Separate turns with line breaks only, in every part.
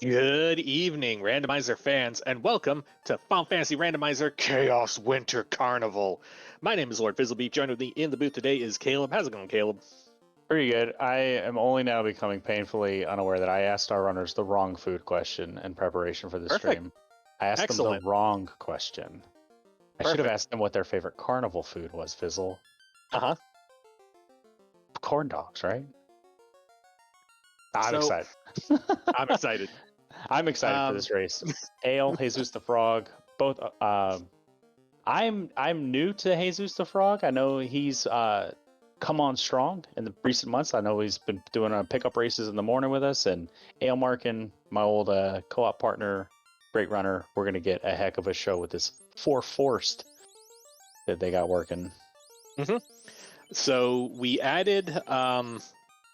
Good evening, Randomizer fans, and welcome to Final Fantasy Randomizer Chaos Winter Carnival. My name is Lord Fizzlebeef. Joined with me in the booth today is Caleb. How's it going, Caleb?
Pretty good. I am only now becoming painfully unaware that I asked our runners the wrong food question in preparation for the
Perfect.
stream. I asked
Excellent.
them the wrong question. I should have asked them what their favorite carnival food was, Fizzle.
Uh-huh.
Corn dogs, right? I'm excited.
I'm excited.
I'm excited for this race. Ale, Jesus the Frog, both. I'm new to Jesus the Frog. I know he's come on strong in the recent months. I know he's been doing pickup races in the morning with us, and Ale Markin, my old co-op partner, great runner. We're gonna get a heck of a show with this forced that they got working.
Mm-hmm. So we added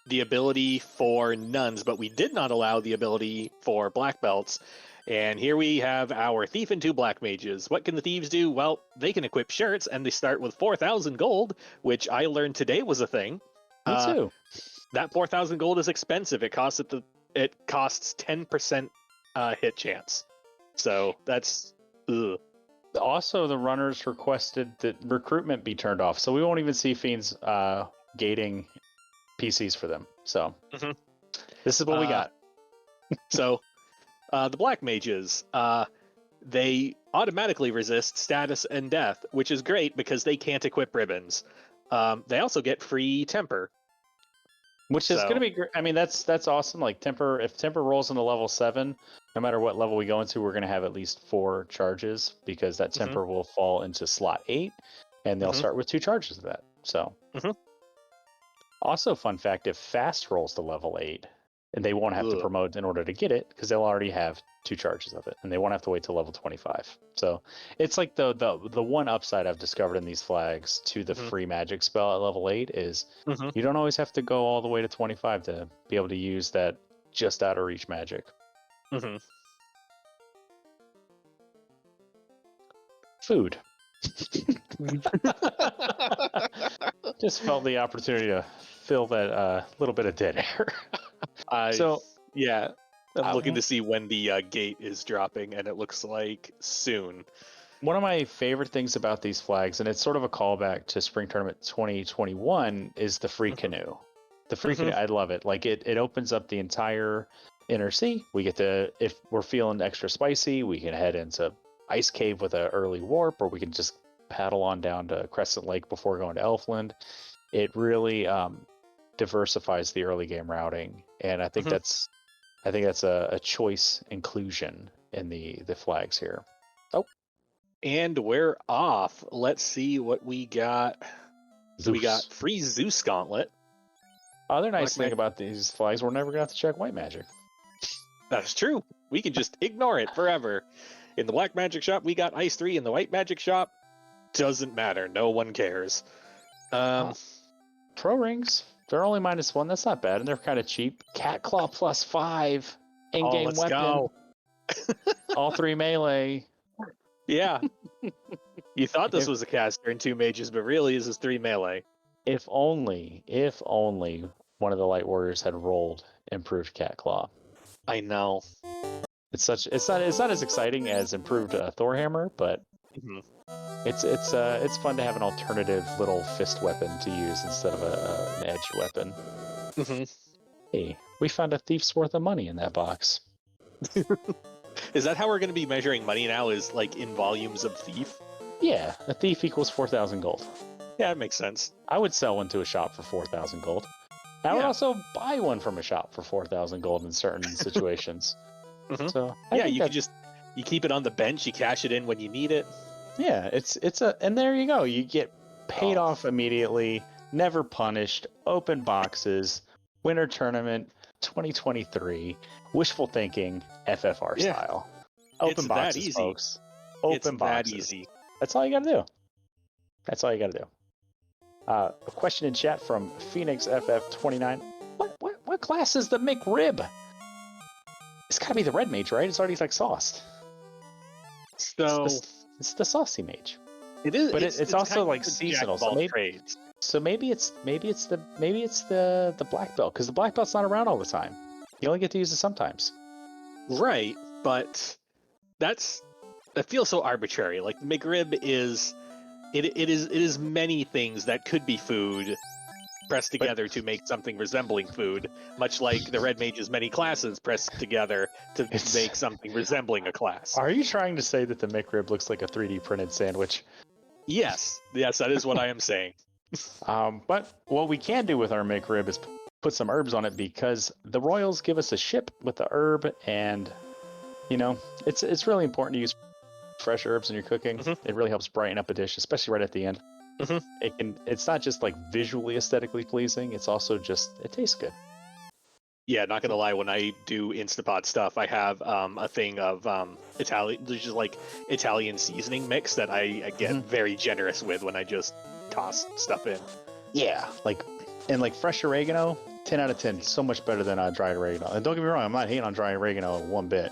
the ability for nuns, but we did not allow the ability for black belts. And here we have our thief and two black mages. What can the thieves do? Well, they can equip shirts, and they start with 4,000 gold, which I learned today was a thing.
Me too.
That 4,000 gold is expensive. It costs 10% hit chance. So that's ugh.
Also, the runners requested that recruitment be turned off, so we won't even see fiends gating PCs for them. So This is what we got.
So the black mages, they automatically resist status and death, which is great because they can't equip ribbons. They also get free temper,
which is going to be great. I mean, that's awesome. Like temper, if temper rolls into level 7, no matter what level we go into, we're going to have at least 4 charges because that temper will fall into slot 8, and they'll start with 2 charges of that. So, also fun fact: if fast rolls to level 8, and they won't have to promote in order to get it because they'll already have 2 charges of it, and they won't have to wait till level 25. So it's like the one upside I've discovered in these flags to the free magic spell at level 8 is you don't always have to go all the way to 25 to be able to use that just out of reach magic. Food. Just felt the opportunity to fill that little bit of dead air.
I'm looking to see when the gate is dropping, and it looks like soon.
One of my favorite things about these flags, and it's sort of a callback to Spring Tournament 2021, is the free canoe. The free canoe, I love it. Like it opens up the entire inner sea. We get to, if we're feeling extra spicy, we can head into Ice Cave with an early warp, or we can just paddle on down to Crescent Lake before going to Elfland. It really diversifies the early game routing, and I think that's a choice inclusion in the flags here.
And we're off. Let's see what we got. So we got free Zeus Gauntlet.
Other nice thing about these flags, we're never gonna have to check white magic.
That's true. We can just ignore it forever. In the black magic shop, we got Ice 3. In the white magic shop, doesn't matter. No one cares.
Pro rings, they're only -1. That's not bad, and they're kind of cheap. Cat Claw +5. In-game weapon.
Go.
All 3 melee.
Yeah. You thought this was a caster and 2 mages, but really this is 3 melee.
If only one of the light warriors had rolled improved Cat Claw.
I know.
It's not as exciting as improved Thorhammer, but it's fun to have an alternative little fist weapon to use instead of an edged weapon. Hey, we found a thief's worth of money in that box.
Is that how we're going to be measuring money now, is like in volumes of thief?
Yeah, a thief equals 4,000 gold.
Yeah, that makes sense.
I would sell one to a shop for 4,000 gold. I would also buy one from a shop for 4,000 gold in certain situations. So
you keep it on the bench, you cash it in when you need it.
Yeah, and there you go. You get paid off immediately, never punished, open boxes, winter tournament 2023, wishful thinking, FFR style. Open boxes, that easy. Folks. Open boxes.
That easy.
That's all you got to do. A question in chat from Phoenix FF29. What class is the McRib? It's got to be the red mage, right? It's already like sauced.
So
it's the saucy mage.
It is,
but it's also like seasonal. So maybe it's the black belt, because the black belt's not around all the time. You only get to use it sometimes.
Right, but that feels so arbitrary. Like McRib is it is many things that could be food pressed
But
together to make something resembling food, much like the Red Mage's many classes pressed together to
it's.
make something resembling a class.
Are you trying to say that the McRib looks like a 3D printed sandwich?
Yes, that is what I am saying.
But what we can do with our McRib is put some herbs on it because the Royals give us a ship with the herb, and it's really important to use fresh herbs in your cooking.
Mm-hmm.
It really helps brighten up a dish, especially right at the end.
Mm-hmm.
It's not just like visually aesthetically pleasing, it's also just it tastes good.
Yeah, not gonna lie. When I do Instapot stuff, I have a thing of Italian, there's just like Italian seasoning mix that I get very generous with when I just toss stuff in.
Yeah, like fresh oregano, 10 out of 10, so much better than dried oregano. And don't get me wrong, I'm not hating on dry oregano one bit,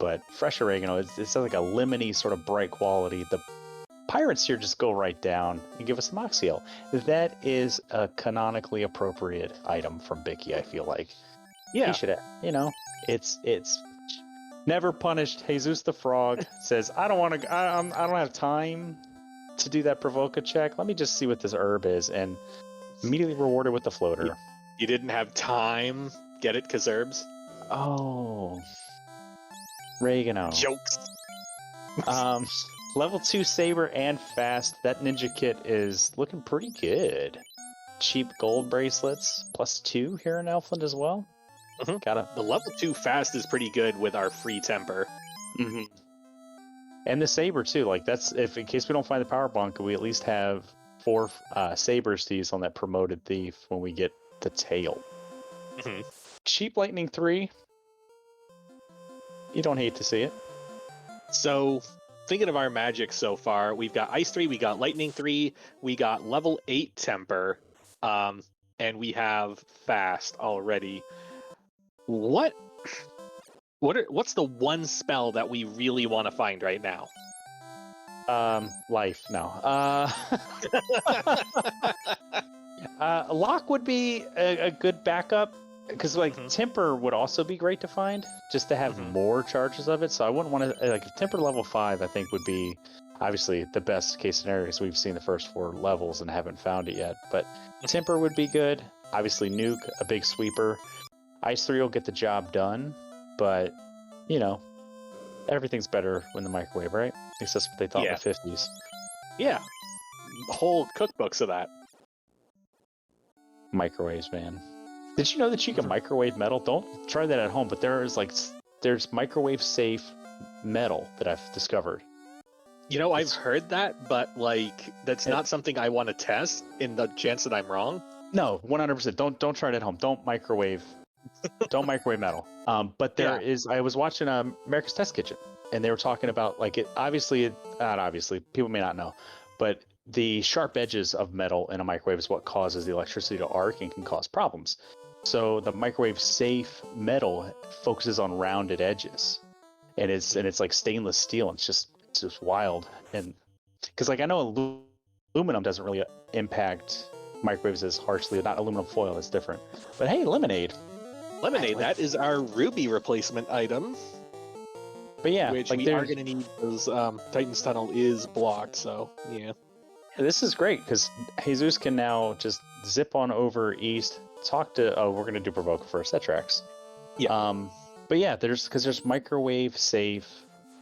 but fresh oregano, it's like a lemony sort of bright quality. The pirates here just go right down and give us some oxyl. That is a canonically appropriate item from Bicky, I feel like.
Yeah.
He should, it's never punished. Jesus the Frog says, I don't have time to do that Provoca check. Let me just see what this herb is, and immediately rewarded with the floater.
You didn't have time. Get it? 'Cause herbs?
Oh. Oregano.
Jokes.
Level 2 Saber and Fast. That ninja kit is looking pretty good. Cheap gold bracelets, +2 here in Elfland as well.
The level 2 Fast is pretty good with our free temper.
And the Saber too. Like that's if in case we don't find the power bunk, we at least have 4 sabers to use on that promoted thief when we get the tail. Cheap lightning 3. You don't hate to see it.
So, thinking of our magic so far, we've got Ice 3, we got Lightning 3, we got level 8 Temper, and we have Fast already. What's the one spell that we really want to find right now?
Life, no. Lock would be a good backup, because Temper would also be great to find, just to have more charges of it. So I wouldn't want to, if Temper level 5, I think would be obviously the best case scenario, because we've seen the first 4 levels and haven't found it yet. But Temper would be good. Obviously Nuke, a big sweeper. Ice 3 will get the job done, but everything's better when the microwave, right? At least that's what they thought in the 50s.
Yeah. Whole cookbooks of that.
Microwaves, man. Did you know that you can microwave metal? Don't try that at home, but there's microwave safe metal that I've discovered.
I've heard that, but that's not something I want to test in the chance that I'm wrong.
No, 100%. Don't try it at home. Don't microwave metal. But there is. I was watching America's Test Kitchen, and they were talking about not obviously, people may not know, but the sharp edges of metal in a microwave is what causes the electricity to arc and can cause problems. So the microwave safe metal focuses on rounded edges, and it's like stainless steel. And it's just wild. And because I know aluminum doesn't really impact microwaves as harshly. Not aluminum foil, it's different. But hey, lemonade,
that is our ruby replacement item.
But yeah,
which we are going to need because Titan's Tunnel is blocked. So yeah.
This is great because Jesus can now just zip on over east, talk to. Oh, we're gonna do Provoke first. That tracks.
Yeah.
But yeah, there's microwave safe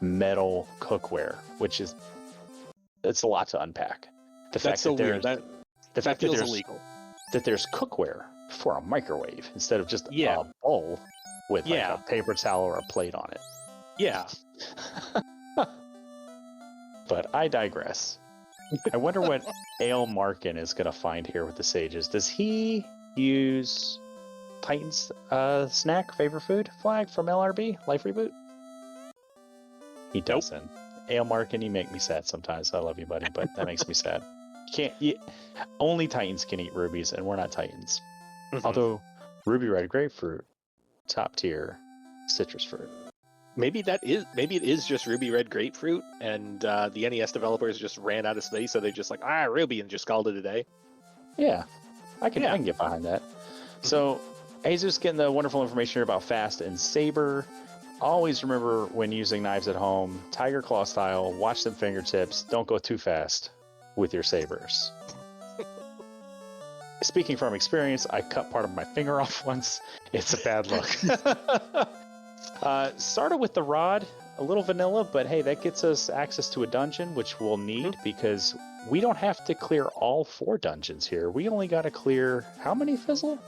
metal cookware, which it's a lot to unpack.
That's so weird. That feels illegal.
That there's cookware for a microwave instead of just a bowl with a paper towel or a plate on it.
Yeah.
But I digress. I wonder what Ale Markin is going to find here with the sages. Does he use Titan's snack favorite food flag from LRB Life Reboot? He doesn't. Ale Markin, you make me sad sometimes. I love you, buddy, but that makes me sad. Only Titans can eat rubies, and we're not Titans. Although ruby red grapefruit, top tier citrus fruit.
Maybe it is just ruby red grapefruit, and the NES developers just ran out of space, so they're just like, ruby, and just called it a day.
Yeah, I can get behind that. So Jesus getting the wonderful information here about Fast and Saber. always remember when using knives at home, tiger claw style, watch them fingertips, don't go too fast with your sabers. Speaking from experience, I cut part of my finger off once. It's a bad look. Started with the rod, a little vanilla, but hey, that gets us access to a dungeon, which we'll need because we don't have to clear all 4 dungeons here. We only got to clear how many, Fizzle?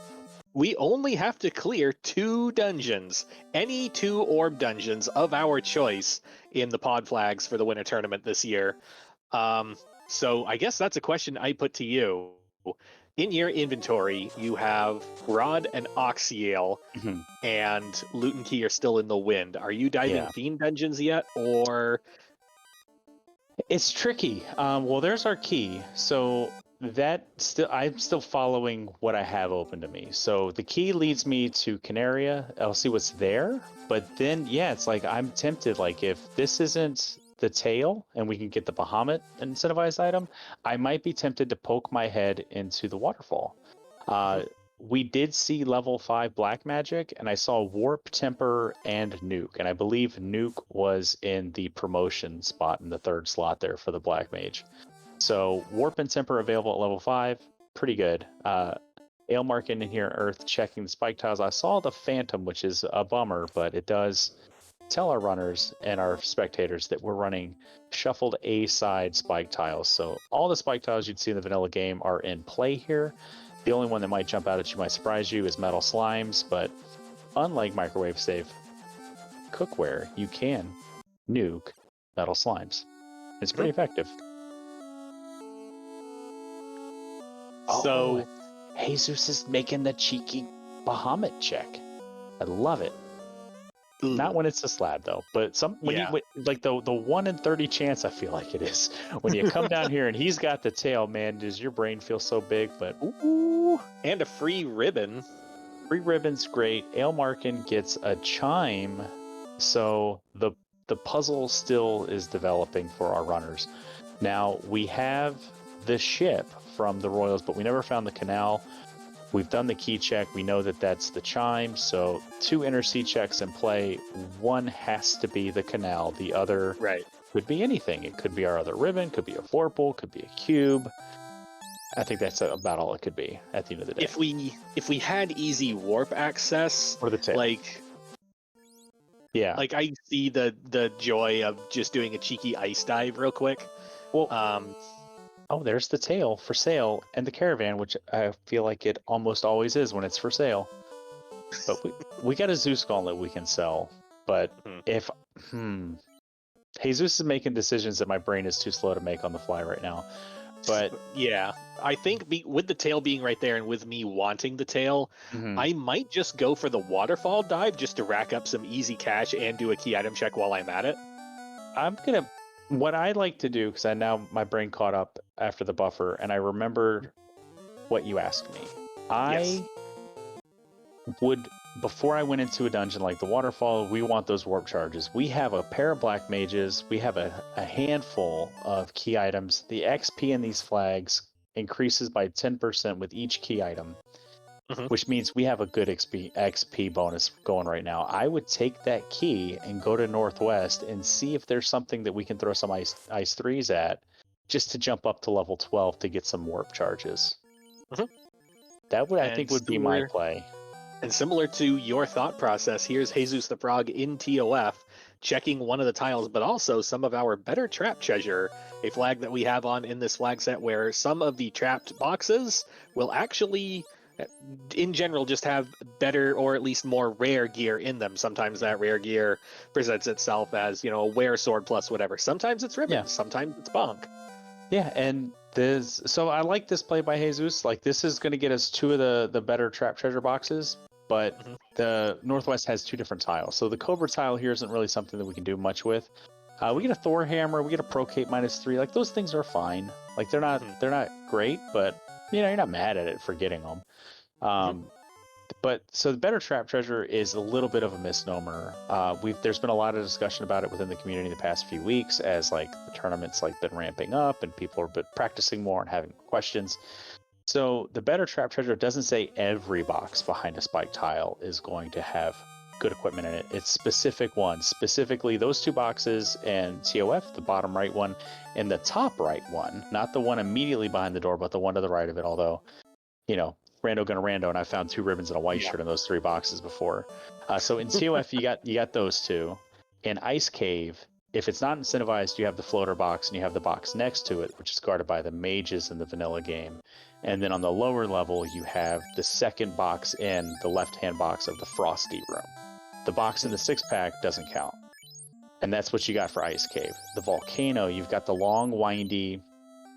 We only have to clear 2 dungeons, any 2 orb dungeons of our choice in the pod flags for the winter tournament this year. So I guess that's a question I put to you. In your inventory, you have Rod and Oxyale, and Loot and Key are still in the wind. Are you diving Fiend dungeons yet, or?
It's tricky. Well, there's our key. So I'm still following what I have open to me. So the key leads me to Canaria. I'll see what's there. But then, it's like I'm tempted. Like if this isn't the tail and we can get the Bahamut incentivized item, I might be tempted to poke my head into the waterfall. We did see level 5 black magic, and I saw Warp, Temper, and Nuke. And I believe Nuke was in the promotion spot in the 3rd slot there for the black mage. So Warp and Temper available at level 5, pretty good. Ailmark in here, Earth, checking the spike tiles. I saw the Phantom, which is a bummer, but it does tell our runners and our spectators that we're running shuffled A-side spike tiles. So all the spike tiles you'd see in the vanilla game are in play here. The only one that might jump out at you, might surprise you, is metal slimes, but unlike microwave safe cookware, you can nuke metal slimes. It's pretty effective.
So
Jesus is making the cheeky Bahamut check. I love it. Not when it's a slab though, but you like the 1 in 30 chance, I feel like it is. When you come down here and he's got the tail, man, does your brain feel so big? But
ooh, and a free ribbon.
Free ribbon's great. Ailmarkin gets a chime, so the puzzle still is developing for our runners. Now we have the ship from the Royals, but we never found the canal. We've done the key check. We know that that's the chime. So 2 inner sea checks in play. One has to be the canal. The other could be anything. It could be our other ribbon, could be a vorpal, could be a cube. I think that's about all it could be at the end of the day.
If we had easy warp access,
or the tail.
like I see the joy of just doing a cheeky ice dive real quick.
Well, there's the tail for sale, and the caravan, which I feel like it almost always is when it's for sale. But we got a Zeus gauntlet we can sell. But if Jesus is making decisions that my brain is too slow to make on the fly right now. But
yeah, I think with the tail being right there and with me wanting the tail, I might just go for the waterfall dive just to rack up some easy cash and do a key item check while I'm at it.
What I like to do, because my brain caught up after the buffer, and I remembered what you asked me. I would, before I went into a dungeon like the waterfall, we want those warp charges. We have a pair of black mages. We have a handful of key items. The XP in these flags increases by 10% with each key item, which means we have a good XP bonus going right now. I would take that key and go to Northwest and see if there's something that we can throw some ice 3s at, just to jump up to level 12 to get some warp charges. That would, I think, would be my play.
And similar to your thought process, here's Jesus the Frog in TOF checking one of the tiles, but also some of our better trap treasure, a flag that we have on in this flag set where some of the trapped boxes will actually, in general, just have better or at least more rare gear in them. Sometimes that rare gear presents itself as, a wear sword plus whatever. Sometimes it's ribbons, sometimes it's bonk.
Yeah, and so I like this play by Jesus. Like, this is going to get us 2 of the better trap treasure boxes, but the Northwest has 2 different tiles. So the Cobra tile here isn't really something that we can do much with. We get a Thor hammer, we get a Procate -3. Like, those things are fine. Like, they're not great, but you're not mad at it for getting them. But so the better trap treasure is a little bit of a misnomer. There's been a lot of discussion about it within the community in the past few weeks, as like the tournaments been ramping up and people are practicing more and having questions. So the better trap treasure doesn't say every box behind a spike tile is going to have good equipment in it. It's specific ones, specifically those 2 boxes and TOF, the bottom right one, and the top right one, not the one immediately behind the door, but the one to the right of it. Although, rando gonna rando, and I found 2 ribbons and a white shirt in those 3 boxes before. So in TOF, you got those 2. In Ice Cave, if it's not incentivized, you have the floater box and you have the box next to it, which is guarded by the mages in the vanilla game. And then on the lower level, you have the second box in the left-hand box of the Frosty room. The box in the 6-pack doesn't count. And that's what you got for Ice Cave. The Volcano, you've got the long, windy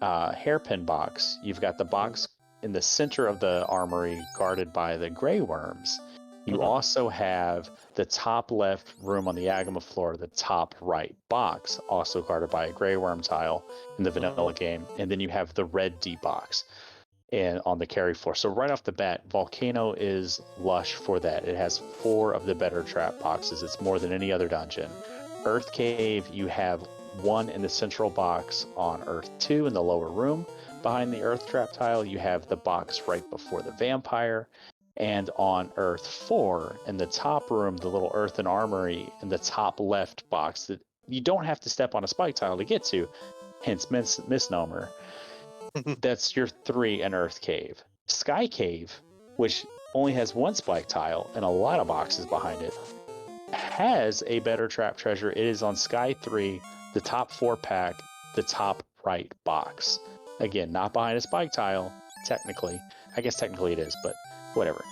hairpin box. You've got the box in the center of the armory guarded by the gray worms. You also have the top left room on the Agama floor, the top right box, also guarded by a gray worm tile in the vanilla game. And then you have the red D box and on the carry floor. So right off the bat, Volcano is lush for that. It has 4 of the better trap boxes. It's more than any other dungeon. Earth Cave, you have 1 in the central box on Earth 2 in the lower room. Behind the Earth trap tile, you have the box right before the vampire. And on Earth 4, in the top room, the little earthen armory in the top left box that you don't have to step on a spike tile to get to, hence misnomer. That's your 3 in Earth Cave. Sky Cave, which only has 1 spike tile and a lot of boxes behind it, has a better trap treasure. It is on Sky 3, the top 4-pack, the top right box. Again, not behind a spike tile, technically. I guess technically it is, but whatever.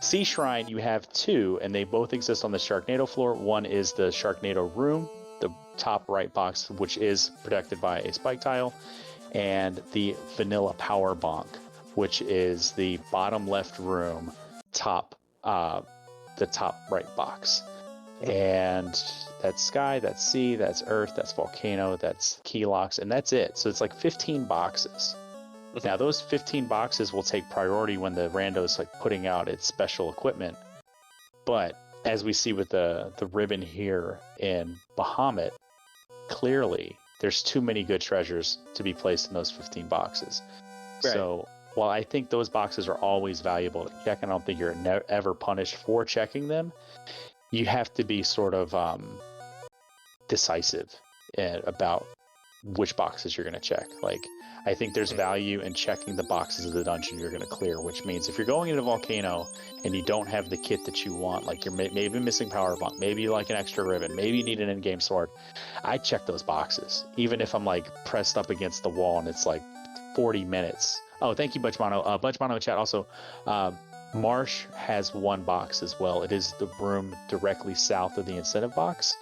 Sea Shrine, you have 2, and they both exist on the Sharknado floor. One is the Sharknado room, the top right box, which is protected by a spike tile, and the Vanilla Power Bonk, which is the bottom left room, the top right box. And that's Sky, that's Sea, that's Earth, that's Volcano, that's Key Locks, and that's it. So it's like 15 boxes. Now, those 15 boxes will take priority when the rando's like putting out its special equipment. But as we see with the ribbon here in Bahamut, clearly there's too many good treasures to be placed in those 15 boxes. Right. So while I think those boxes are always valuable to check, and I don't think you're ever punished for checking them, you have to be sort of decisive about which boxes you're going to check. Like, I think there's value in checking the boxes of the dungeon you're going to clear, which means if you're going into Volcano and you don't have the kit that you want, like you're maybe missing Power Bump, maybe you like an extra ribbon, maybe you need an in-game sword, I check those boxes, even if I'm like pressed up against the wall and it's like 40 minutes. Oh, thank you, Butchmono. Butchmono in chat also. Marsh has 1 box as well. It is the room directly south of the incentive box.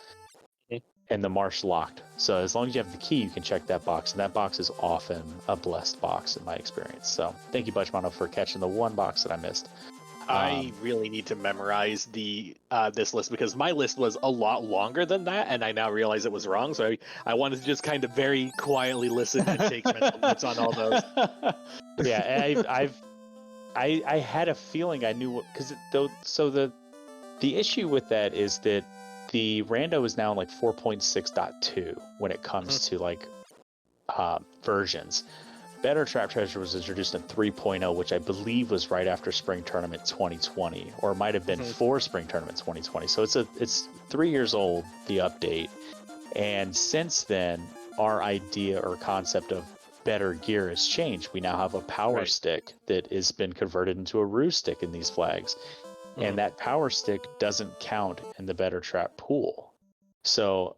And the Marsh locked. So as long as you have the key, you can check that box. And that box is often a blessed box in my experience. So thank you, Butchmono, for catching the 1 box that I missed.
I really need to memorize this list because my list was a lot longer than that, and I now realize it was wrong. So I wanted to just kind of very quietly listen and take mental notes on all those.
Yeah, I had a feeling I knew because the issue with that is that the rando is now in like 4.6.2 when it comes to like versions. Better Trap Treasure was introduced in 3.0, which I believe was right after Spring Tournament 2020, or it might have been for Spring Tournament 2020. So it's 3 years old, the update. And since then, our idea or concept of better gear has changed. We now have a power stick that has been converted into a roo stick in these flags. And that power stick doesn't count in the Better Trap pool. So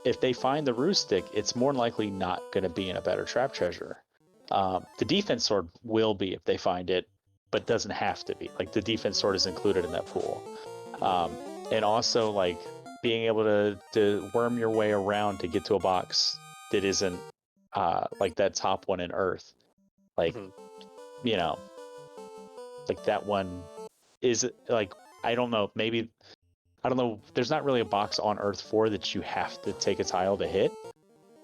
if they find the roo stick, it's more than likely not going to be in a Better Trap Treasure. The defense sword will be if they find it, but doesn't have to be. Like the defense sword is included in that pool. And also like being able to worm your way around to get to a box that isn't like that top one in Earth. Like, like that one is like, I don't know, there's not really a box on Earth 4 that you have to take a tile to hit.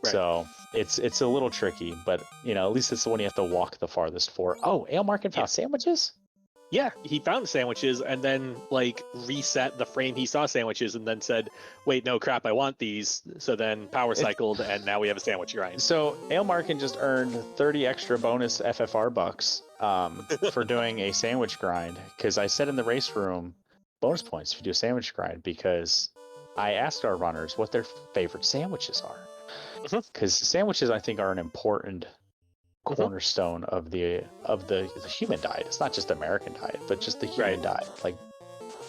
Right. So it's a little tricky, but at least it's the one you have to walk the farthest for. Oh, Ale Markin found sandwiches?
Yeah, he found sandwiches and then like reset the frame he saw sandwiches and then said, wait, no crap, I want these. So then power cycled and now we have a sandwich grind.
So Ale Markin just earned 30 extra bonus FFR bucks for doing a sandwich grind, because I said in the race room bonus points if you do a sandwich grind, because I asked our runners what their favorite sandwiches are. Because sandwiches, I think, are an important cornerstone of the human diet. It's not just American diet, but just the human diet. Like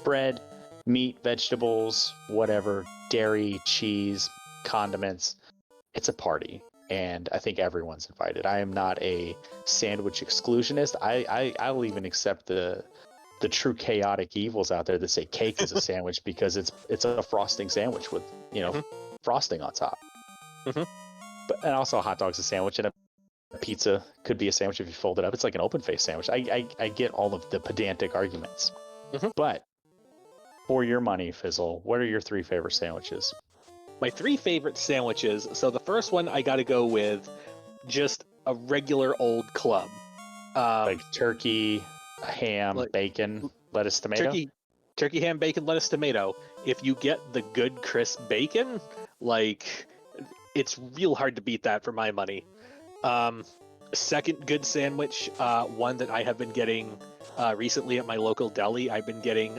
bread, meat, vegetables, whatever, dairy, cheese, condiments. It's a party, and I think everyone's invited. I am not a sandwich exclusionist. I'll even accept the true chaotic evils out there that say cake is a sandwich because it's a frosting sandwich with frosting on top. And also a hot dog's a sandwich, and a pizza could be a sandwich if you fold it up. It's like an open face sandwich. I get all of the pedantic arguments, but for your money, Fizzle, what are your 3 favorite sandwiches?
My 3 favorite sandwiches. So the first one I got to go with just a regular old club,
like turkey, ham, bacon, lettuce, tomato.
Turkey, ham, bacon, lettuce, tomato. If you get the good crisp bacon, like, it's real hard to beat that for my money. Second good sandwich, one that I have been getting recently at my local deli. I've been getting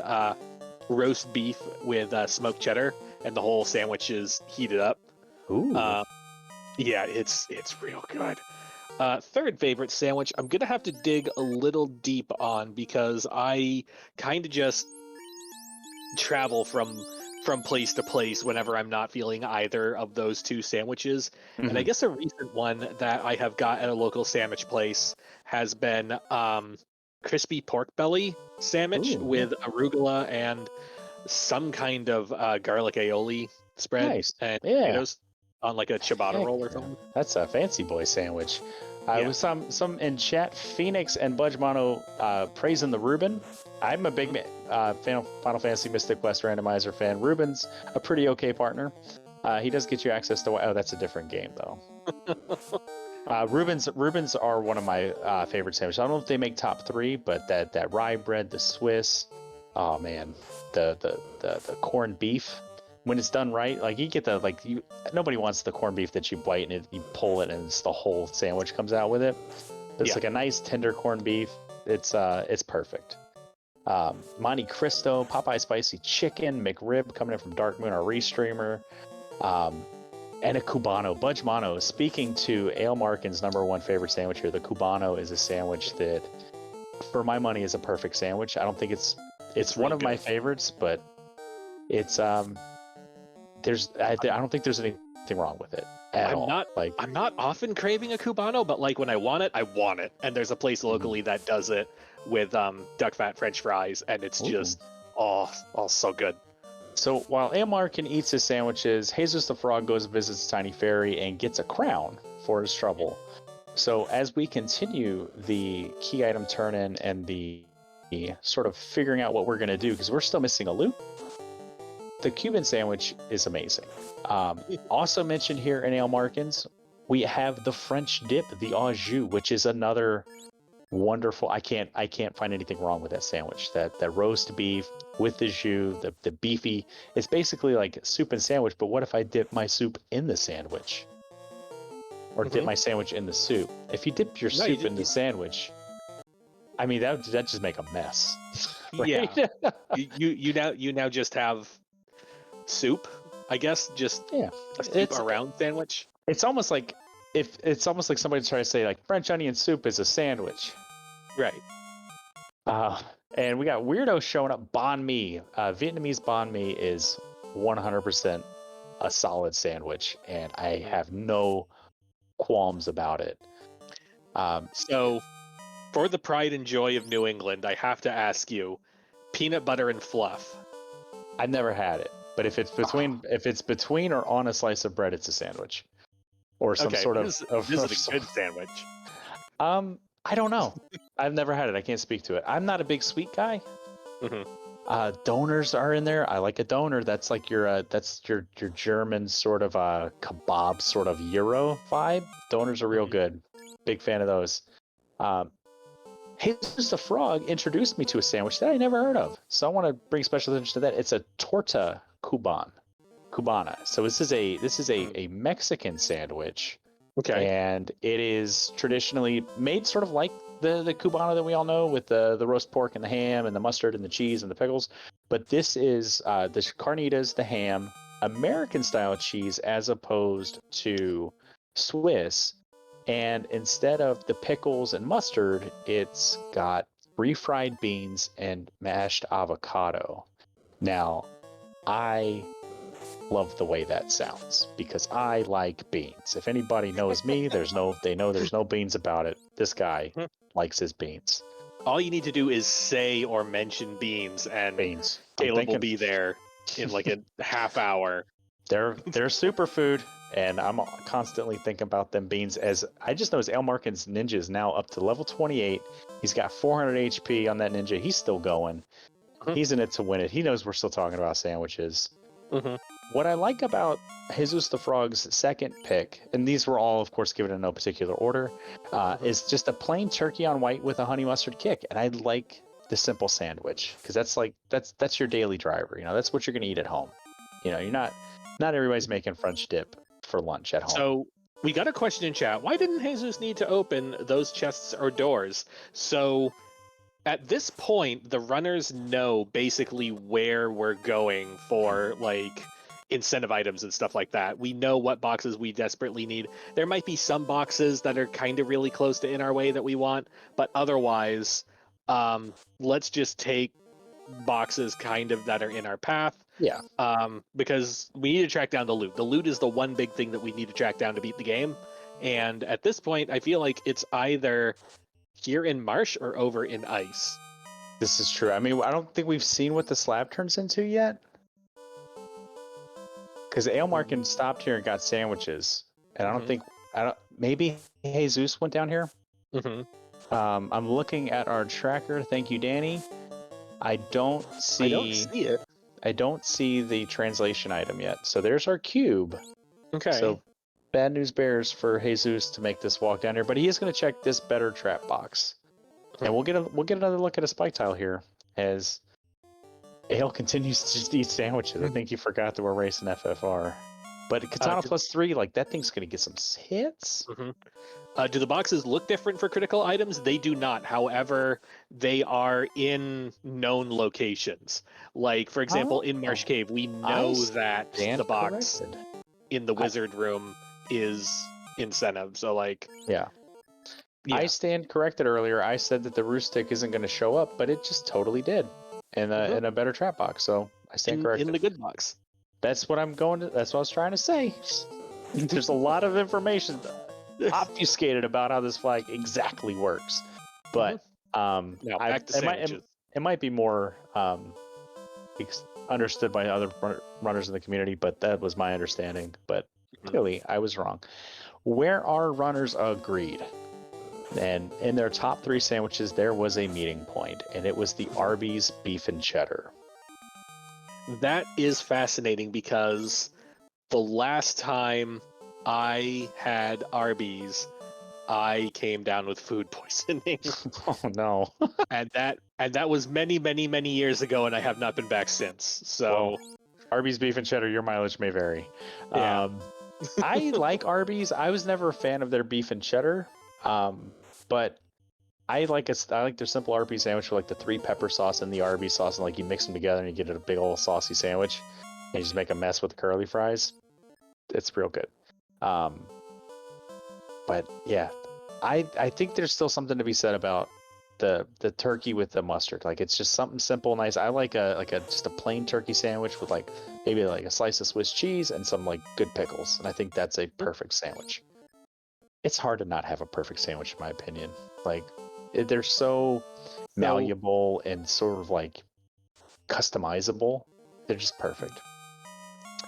roast beef with smoked cheddar, and the whole sandwich is heated up.
Ooh.
Yeah, it's real good. Third favorite sandwich, I'm gonna have to dig a little deep on, because I kind of just travel from place to place whenever I'm not feeling either of those 2 sandwiches. And I guess a recent one that I have got at a local sandwich place has been crispy pork belly sandwich with arugula and some kind of garlic aioli spread and potatoes on like a ciabatta roll or something.
That's a fancy boy sandwich. With some in chat, Phoenix and Budgemano praising the Reuben. I'm a big Final Fantasy Mystic Quest Randomizer fan. Reuben's a pretty okay partner. He does get you access to... Oh, that's a different game, though. Reubens are one of my favorite sandwiches. I don't know if they make top 3, but that rye bread, the Swiss... Oh, man. The corned beef... When it's done right, like you get nobody wants the corned beef that you bite and you pull it and it's the whole sandwich comes out with it. It's like a nice tender corned beef. It's perfect. Monte Cristo, Popeye spicy chicken, McRib coming in from Dark Moon, our restreamer, and a Cubano. Budgemano. Speaking to Ale Markin's #1 favorite sandwich here, the Cubano is a sandwich that, for my money, is a perfect sandwich. I don't think it's one of my favorites, but it's I don't think there's anything wrong with it at all.
I'm not often craving a Cubano, but like when I want it, I want it. And there's a place locally that does it with duck fat French fries, and it's just so good.
So while Amarkin eats his sandwiches, Jesus the Frog goes and visits Tiny Fairy and gets a crown for his trouble. So as we continue the key item turn-in and the sort of figuring out what we're going to do, because we're still missing a loop, the Cuban sandwich is amazing. Also mentioned here in Ale Markins, we have the French dip, the au jus, which is another wonderful. I can't find anything wrong with that sandwich. That roast beef with the jus, the beefy. It's basically like soup and sandwich. But what if I dip my soup in the sandwich, or dip my sandwich in the soup? If you dip your soup in the sandwich, I mean that just make a mess. Right?
Yeah, you now just have soup, I guess, just a soup around sandwich.
It's almost like somebody's trying to say like French onion soup is a sandwich,
right?
And we got weirdos showing up. Banh mi, Vietnamese banh mi is 100% a solid sandwich, and I have no qualms about it.
So, for the pride and joy of New England, I have to ask you, peanut butter and fluff.
I've never had it. But if it's between or on a slice of bread, it's a sandwich, or some sort of.
This is a good sandwich.
I don't know. I've never had it. I can't speak to it. I'm not a big sweet guy. Donors are in there. I like a donor. That's like your German sort of kebab sort of Euro vibe. Donors are real good. Big fan of those. Jesus the Frog introduced me to a sandwich that I never heard of, so I want to bring special attention to that. It's a torta cubana. So this is a Mexican sandwich.
Okay.
And it is traditionally made sort of like the cubana that we all know, with the roast pork and the ham and the mustard and the cheese and the pickles. but this is the carnitas, the ham, American style cheese as opposed to Swiss. And instead of the pickles and mustard, it's got refried beans and mashed avocado. Now, I love the way that sounds because I like beans. If anybody knows me, they know there's no beans about it. This guy likes his beans.
All you need to do is say or mention beans, and
Beans.
Caleb will be there in like a half hour.
They're superfood, and I'm constantly thinking about them beans. As I just noticed, Ale Markin's ninja is now up to level 28. He's got 400 HP on that ninja. He's still going. He's in it to win it. He knows we're still talking about sandwiches. What I like about Jesus the Frog's second pick, and these were all, of course, given in no particular order, is just a plain turkey on white with a honey mustard kick. And I like the simple sandwich because that's your daily driver. You know, that's what you're going to eat at home. You know, you're not everybody's making French dip for lunch at home.
So we got a question in chat. Why didn't Jesus need to open those chests or doors? So at this point, the runners know basically where we're going for like incentive items and stuff like that. We know what boxes we desperately need. There might be some boxes that are kind of really close to in our way that we want, but otherwise, let's just take boxes kind of that are in our path.
Yeah.
Because we need to track down the loot. The loot is the one big thing that we need to track down to beat the game. And at this point, I feel like it's either here in marsh or over in ice.
This is true. I mean, I don't think we've seen what the slab turns into yet. Because Ale Markin stopped here and got sandwiches. And I don't think, maybe Jesus went down here. I'm looking at our tracker. Thank you, Danny. I don't see
it.
I don't see the translation item yet. So there's our cube.
Okay.
So bad news bears for Jesus to make this walk down here, but he is going to check this better trap box. And we'll get another look at a spike tile here as Ale continues to just eat sandwiches. I think he forgot that we're racing FFR. But Katana +3, like that thing's going to get some hits.
Do the boxes look different for critical items? They do not. However, they are in known locations. Like, for example, in Marsh Cave, we know that the box in the wizard room is incentive. So, like...
Yeah. I stand corrected earlier. I said that the roost stick isn't going to show up, but it just totally did in a better trap box. So I stand corrected.
In the good box.
That's what I'm going to. That's what I was trying to say. There's a lot of information obfuscated about how this flag exactly works, but it might be more understood by other runners in the community. But that was my understanding. But clearly, I was wrong. Where our runners agreed. And in their top 3 sandwiches, there was a meeting point, and it was the Arby's beef and cheddar.
That is fascinating because the last time I had Arby's, I came down with food poisoning.
Oh no!
and that was many, many, many years ago, and I have not been back since. So,
Arby's beef and cheddar, your mileage may vary.
Yeah.
I like Arby's. I was never a fan of their beef and cheddar. But I like their simple Arby's sandwich with like the 3 pepper sauce and the Arby's sauce, and like you mix them together and you get a big old saucy sandwich, and you just make a mess with the curly fries. It's real good. But yeah, I think there's still something to be said about the turkey with the mustard. Like it's just something simple, nice. I like just a plain turkey sandwich with like maybe like a slice of Swiss cheese and some like good pickles, and I think that's a perfect sandwich. It's hard to not have a perfect sandwich, in my opinion. Like, they're so malleable and sort of like customizable. They're just perfect.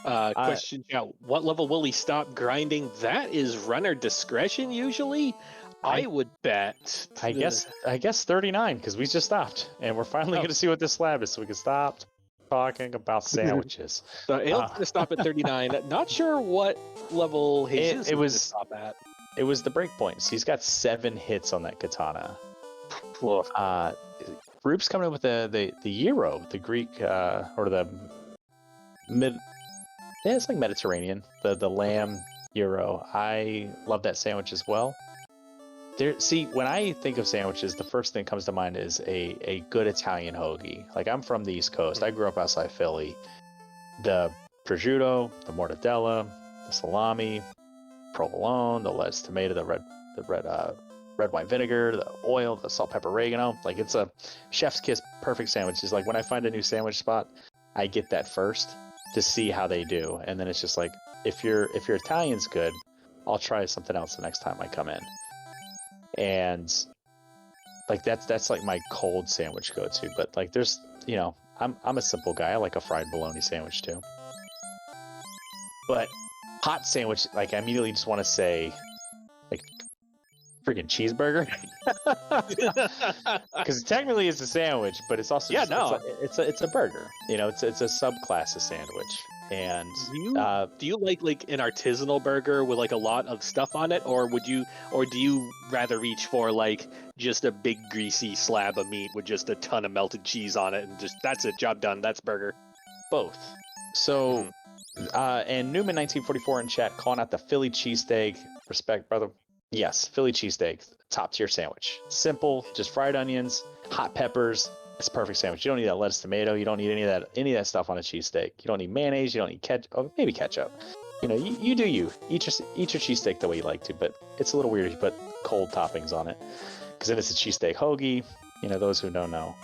Question: what level will he stop grinding? That is runner discretion. Usually, I would bet.
I guess 39 because we just stopped, and we're finally going to see what this slab is, so we can stop talking about sandwiches.
So Ale's going to stop at 39. Not sure what level Jesus it was stop at.
It was the breakpoints. He's got 7 hits on that katana. Rupe's coming up with the gyro, the Greek or the it's like Mediterranean, the lamb gyro. I love that sandwich as well. See, when I think of sandwiches, the first thing that comes to mind is a good Italian hoagie. Like, I'm from the East Coast. I grew up outside Philly. The prosciutto, the mortadella, the salami, provolone, the lettuce, tomato, the red wine vinegar, the oil, the salt, pepper, oregano. Like, it's a chef's kiss, perfect sandwich. It's like when I find a new sandwich spot, I get that first to see how they do, and then it's just like, if your Italian's good, I'll try something else the next time I come in. And like that's like my cold sandwich go-to. But like, there's, I'm a simple guy. I like a fried bologna sandwich too. But hot sandwich, like, I immediately just want to say, like, freaking cheeseburger, because technically it's a sandwich, but it's also it's a burger. It's a subclass of sandwich. And
do you like an artisanal burger with like a lot of stuff on it, or do you rather reach for like just a big greasy slab of meat with just a ton of melted cheese on it and just that's it, job done, that's burger?
Both. So, and Newman 1944 in chat calling out the Philly cheesesteak. Respect, brother. Yes, Philly cheesesteak, top tier sandwich. Simple, just fried onions, hot peppers. It's a perfect sandwich. You don't need that lettuce, tomato. You don't need any of that stuff on a cheesesteak. You don't need mayonnaise. You don't need ketchup. Oh, maybe ketchup. You do you. Eat your cheesesteak the way you like to, but it's a little weird if you put cold toppings on it, because then it's a cheesesteak hoagie. Those who don't know.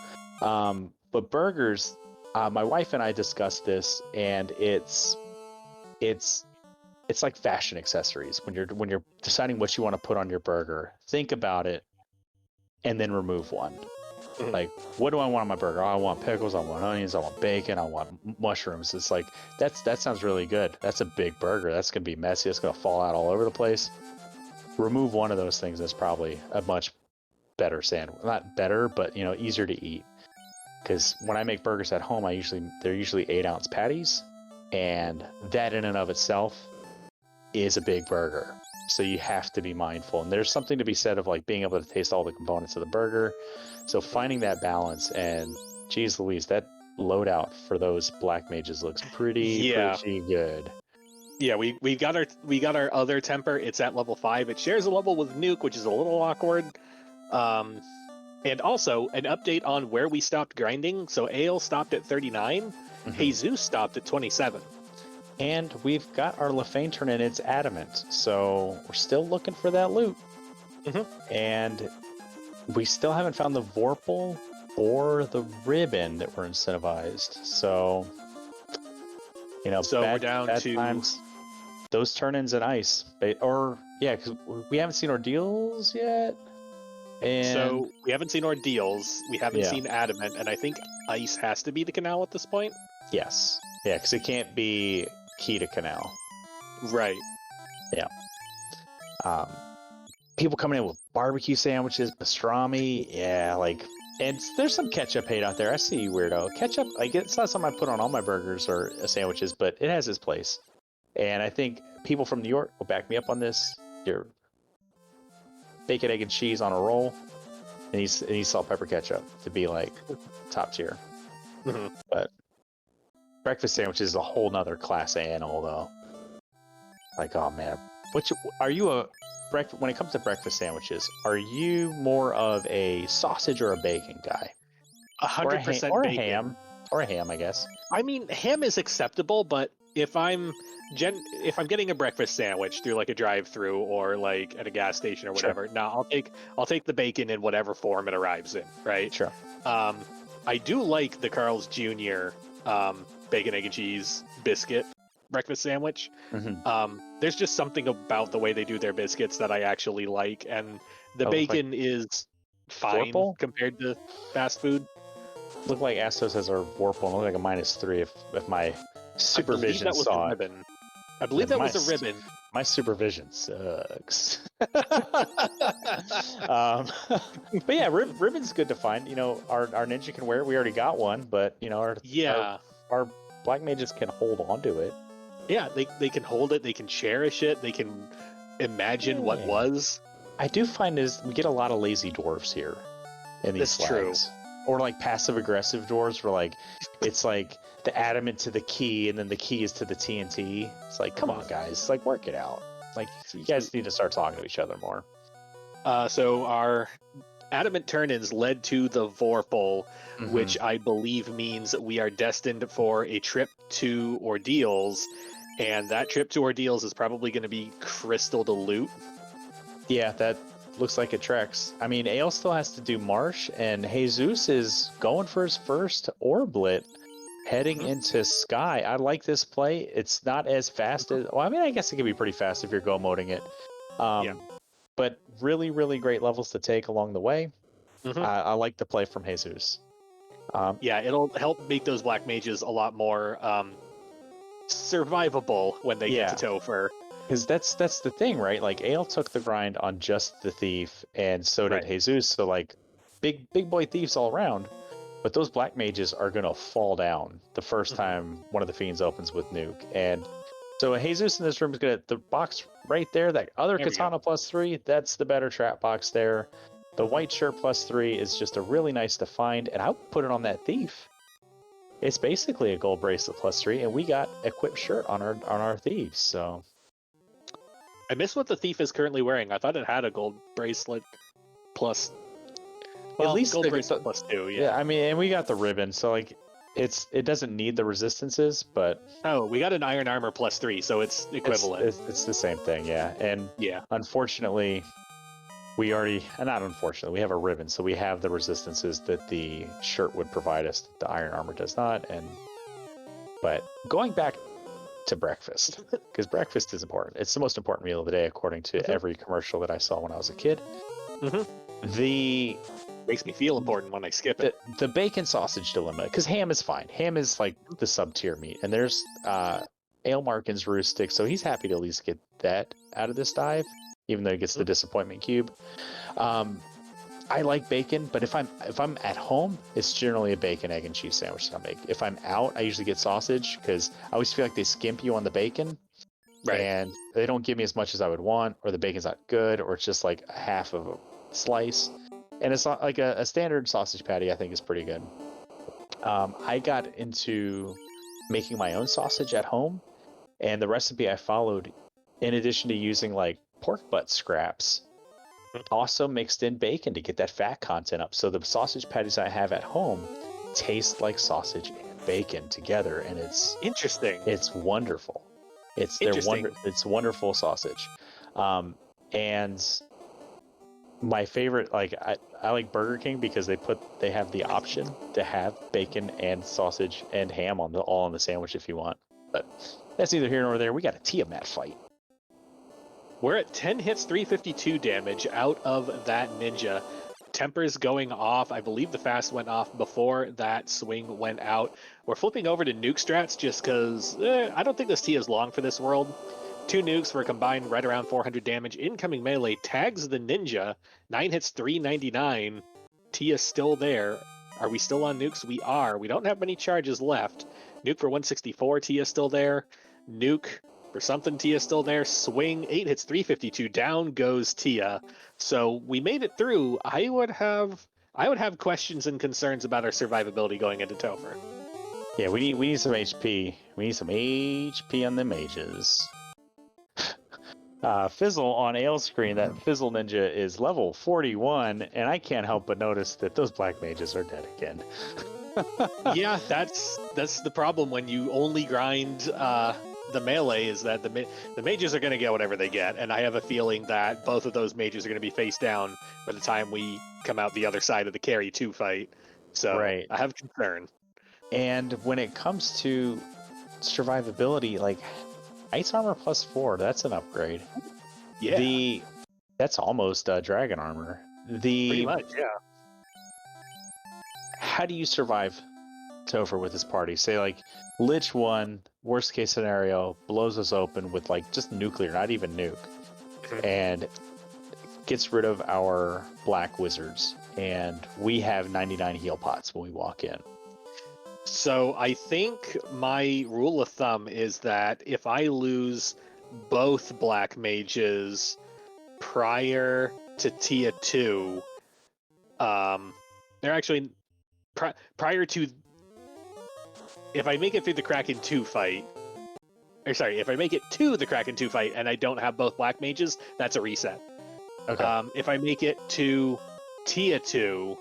But burgers, my wife and I discussed this, and it's like fashion accessories. When you're deciding what you want to put on your burger, think about it, and then remove one. Like, what do I want on my burger? Oh, I want pickles, I want onions, I want bacon, I want mushrooms. It's like, that sounds really good. That's a big burger. That's going to be messy. It's going to fall out all over the place. Remove one of those things. That's probably a much better sandwich. Not better, but, easier to eat. Because when I make burgers at home, they're usually 8-ounce patties. And that in and of itself is a big burger. So you have to be mindful. And there's something to be said of like being able to taste all the components of the burger. So finding that balance, and geez Louise, that loadout for those black mages looks pretty good.
Yeah, we got our other temper. It's at level 5. It shares a level with Nuke, which is a little awkward. And also an update on where we stopped grinding. So Ale stopped at 39. Jesus stopped at 27.
And we've got our Lefane turn in its adamant, so we're still looking for that loot. And we still haven't found the Vorpal or the ribbon that were incentivized. So,
we're down to
times, those turn-ins in ice. Because we haven't seen ordeals yet. And
so we haven't seen ordeals. We haven't seen adamant, and I think ice has to be the canal at this point.
Yes. Yeah, because it can't be key to canal.
Right.
Yeah. People coming in with barbecue sandwiches, pastrami. Yeah, and there's some ketchup hate out there. I see you, weirdo. Ketchup, it's not something I put on all my burgers or sandwiches, but it has its place. And I think people from New York will back me up on this. Your bacon, egg, and cheese on a roll, and he's salt, pepper, ketchup to be like top tier. But breakfast sandwich is a whole nother class of animal, though. Like, oh man, when it comes to breakfast sandwiches, are you more of a sausage or a bacon guy?
100%
or a
bacon.
ham, or a ham, I guess.
I mean, ham is acceptable, but if I'm getting a breakfast sandwich through like a drive-through or like at a gas station or whatever, I'll take the bacon in whatever form it arrives in, right?
Sure.
I do like the Carl's Jr. Bacon, egg, and cheese biscuit breakfast sandwich. There's just something about the way they do their biscuits that I actually like, and the bacon is fine compared to fast food.
Look like Astos has our Vorpal. Look like a -3 if my supervision saw it.
I believe that was a ribbon.
My supervision sucks. But yeah, ribbon's good to find. Our ninja can wear it. We already got one, but our black mages can hold on to it.
Yeah, they can hold it. They can cherish it. They can imagine what was.
I do find we get a lot of lazy dwarves here in these
That's true.
Or like passive aggressive dwarves where like it's like the adamant to the key and then the key is to the TNT. It's like, come on guys, like work it out. Like, you guys need to start talking to each other more.
So our adamant turn-ins led to the Vorpal, which I believe means we are destined for a trip to Ordeals, and that trip to Ordeals is probably going to be crystal to loot.
Yeah, that looks like it tracks. I mean, Ale still has to do Marsh, and Jesus is going for his first Orblit, heading into Sky. I like this play. It's not as fast as... Well, I mean, I guess it can be pretty fast if you're go-moding it. But really, really great levels to take along the way. I like the play from Jesus.
Yeah, it'll help make those black mages a lot more survivable when they get to Topher.
Because that's the thing, right? Like, Ale took the grind on just the Thief, and so did Jesus. So, like, big boy thieves all around. But those black mages are going to fall down the first time one of the Fiends opens with Nuke. And so Jesus in this room is going to... The box right there, that other Katana +3, that's the better trap box there. The white shirt +3 is just a really nice to find, and I would put it on that Thief. It's basically a gold bracelet +3, and we got equipped shirt on our thieves. So
I miss what the Thief is currently wearing. I thought it had a gold bracelet plus.
Well, at least
gold bracelet +2. Yeah.
I mean, and we got the ribbon, so like it doesn't need the resistances, but
we got an iron armor +3, so it's equivalent.
It's the same thing, yeah. And unfortunately, we already, not unfortunately, we have a ribbon, so we have the resistances that the shirt would provide us. The iron armor does not. But going back to breakfast, because breakfast is important. It's the most important meal of the day, according to every commercial that I saw when I was a kid. The
makes me feel important when I skip it.
The bacon sausage dilemma, because ham is fine. Ham is like the sub-tier meat, and there's Ale Markin's Roostic, so he's happy to at least get that out of this dive, even though he gets the disappointment cube. I like bacon, but if I'm at home, it's generally a bacon, egg, and cheese sandwich that I make. If I'm out, I usually get sausage, because I always feel like they skimp you on the bacon, and they don't give me as much as I would want, or the bacon's not good, or it's just like a half of a slice. And it's not like a standard sausage patty, I think, is pretty good. I got into making my own sausage at home, and the recipe I followed, in addition to using like pork butt scraps, also mixed in bacon to get that fat content up. So the sausage patties I have at home taste like sausage and bacon together, and it's
interesting.
It's wonderful. It's wonderful sausage. And my favorite, like I like Burger King because they have the option to have bacon and sausage and ham all on the sandwich if you want. But that's neither here nor there. We got a Tiamat fight.
We're at 10 hits, 352 damage out of that ninja. Temper's going off. I believe the fast went off before that swing went out. We're flipping over to nuke strats just because I don't think this T is long for this world. 2 nukes for a combined right around 400 damage. Incoming melee tags the ninja. 9 hits, 399. Tia's still there. Are we still on nukes? We are. We don't have many charges left. Nuke for 164. Tia's still there. Nuke for something. Tia's still there. Swing. 8 hits, 352. Down goes Tia. So we made it through. I would have questions and concerns about our survivability going into Topher.
Yeah, we need some HP. We need some HP on the mages. Fizzle on Ale's screen, that Fizzle Ninja is level 41, and I can't help but notice that those black mages are dead again.
Yeah, that's the problem when you only grind the melee, is that the mages are going to get whatever they get, and I have a feeling that both of those mages are going to be face down by the time we come out the other side of the carry 2 fight. So I have concern.
And when it comes to survivability, like Ice Armor +4, that's an upgrade.
Yeah.
That's almost Dragon Armor.
Pretty much, yeah.
How do you survive Topher with this party? Say like Lich 1, worst case scenario, blows us open with like just nuclear, not even nuke, and gets rid of our black wizards, and we have 99 heal pots when we walk in.
So I think my rule of thumb is that if I lose both black mages prior to Tia 2, they're actually prior to, if I make it through the Kraken 2 fight, if I make it to the Kraken 2 fight and I don't have both black mages, that's a reset.
Okay.
If I make it to Tia 2,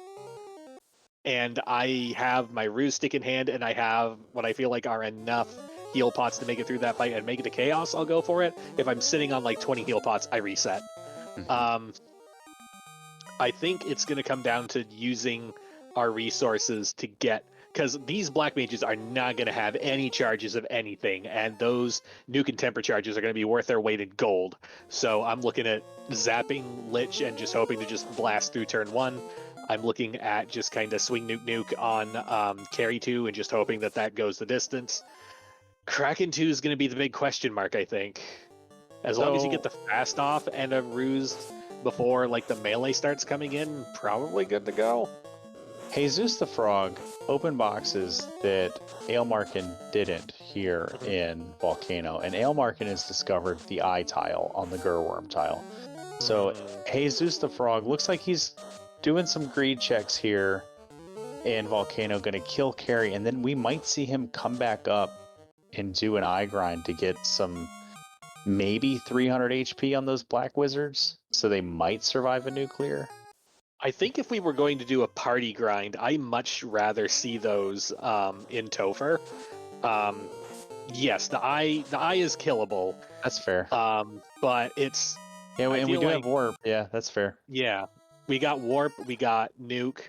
and I have my Ruse stick in hand, and I have what I feel like are enough heal pots to make it through that fight and make it to Chaos, I'll go for it. If I'm sitting on like 20 heal pots, I reset.
Mhm.
I think it's going to come down to using our resources to get, because these black mages are not going to have any charges of anything, and those nuke and temper charges are going to be worth their weight in gold. So I'm looking at zapping Lich and just hoping to just blast through turn 1. I'm looking at just kind of swing nuke on carry 2 and just hoping that that goes the distance. Kraken 2 is going to be the big question mark, I think. As long as you get the fast off and a ruse before like the melee starts coming in, probably good to go.
Jesus the Frog open boxes that Aelmarkin didn't here in Volcano, and Aelmarkin has discovered the eye tile on the Gurworm tile. So Jesus the Frog looks like he's doing some greed checks here in Volcano, going to kill Carrie, and then we might see him come back up and do an eye grind to get some maybe 300 HP on those black wizards, so they might survive a nuclear.
I think if we were going to do a party grind, I much rather see those in Topher. Yes, the eye is killable.
That's fair.
But it's
Yeah,
I
and we
feel
do
like,
have warp. Yeah, that's fair.
yeah, we got warp, we got nuke.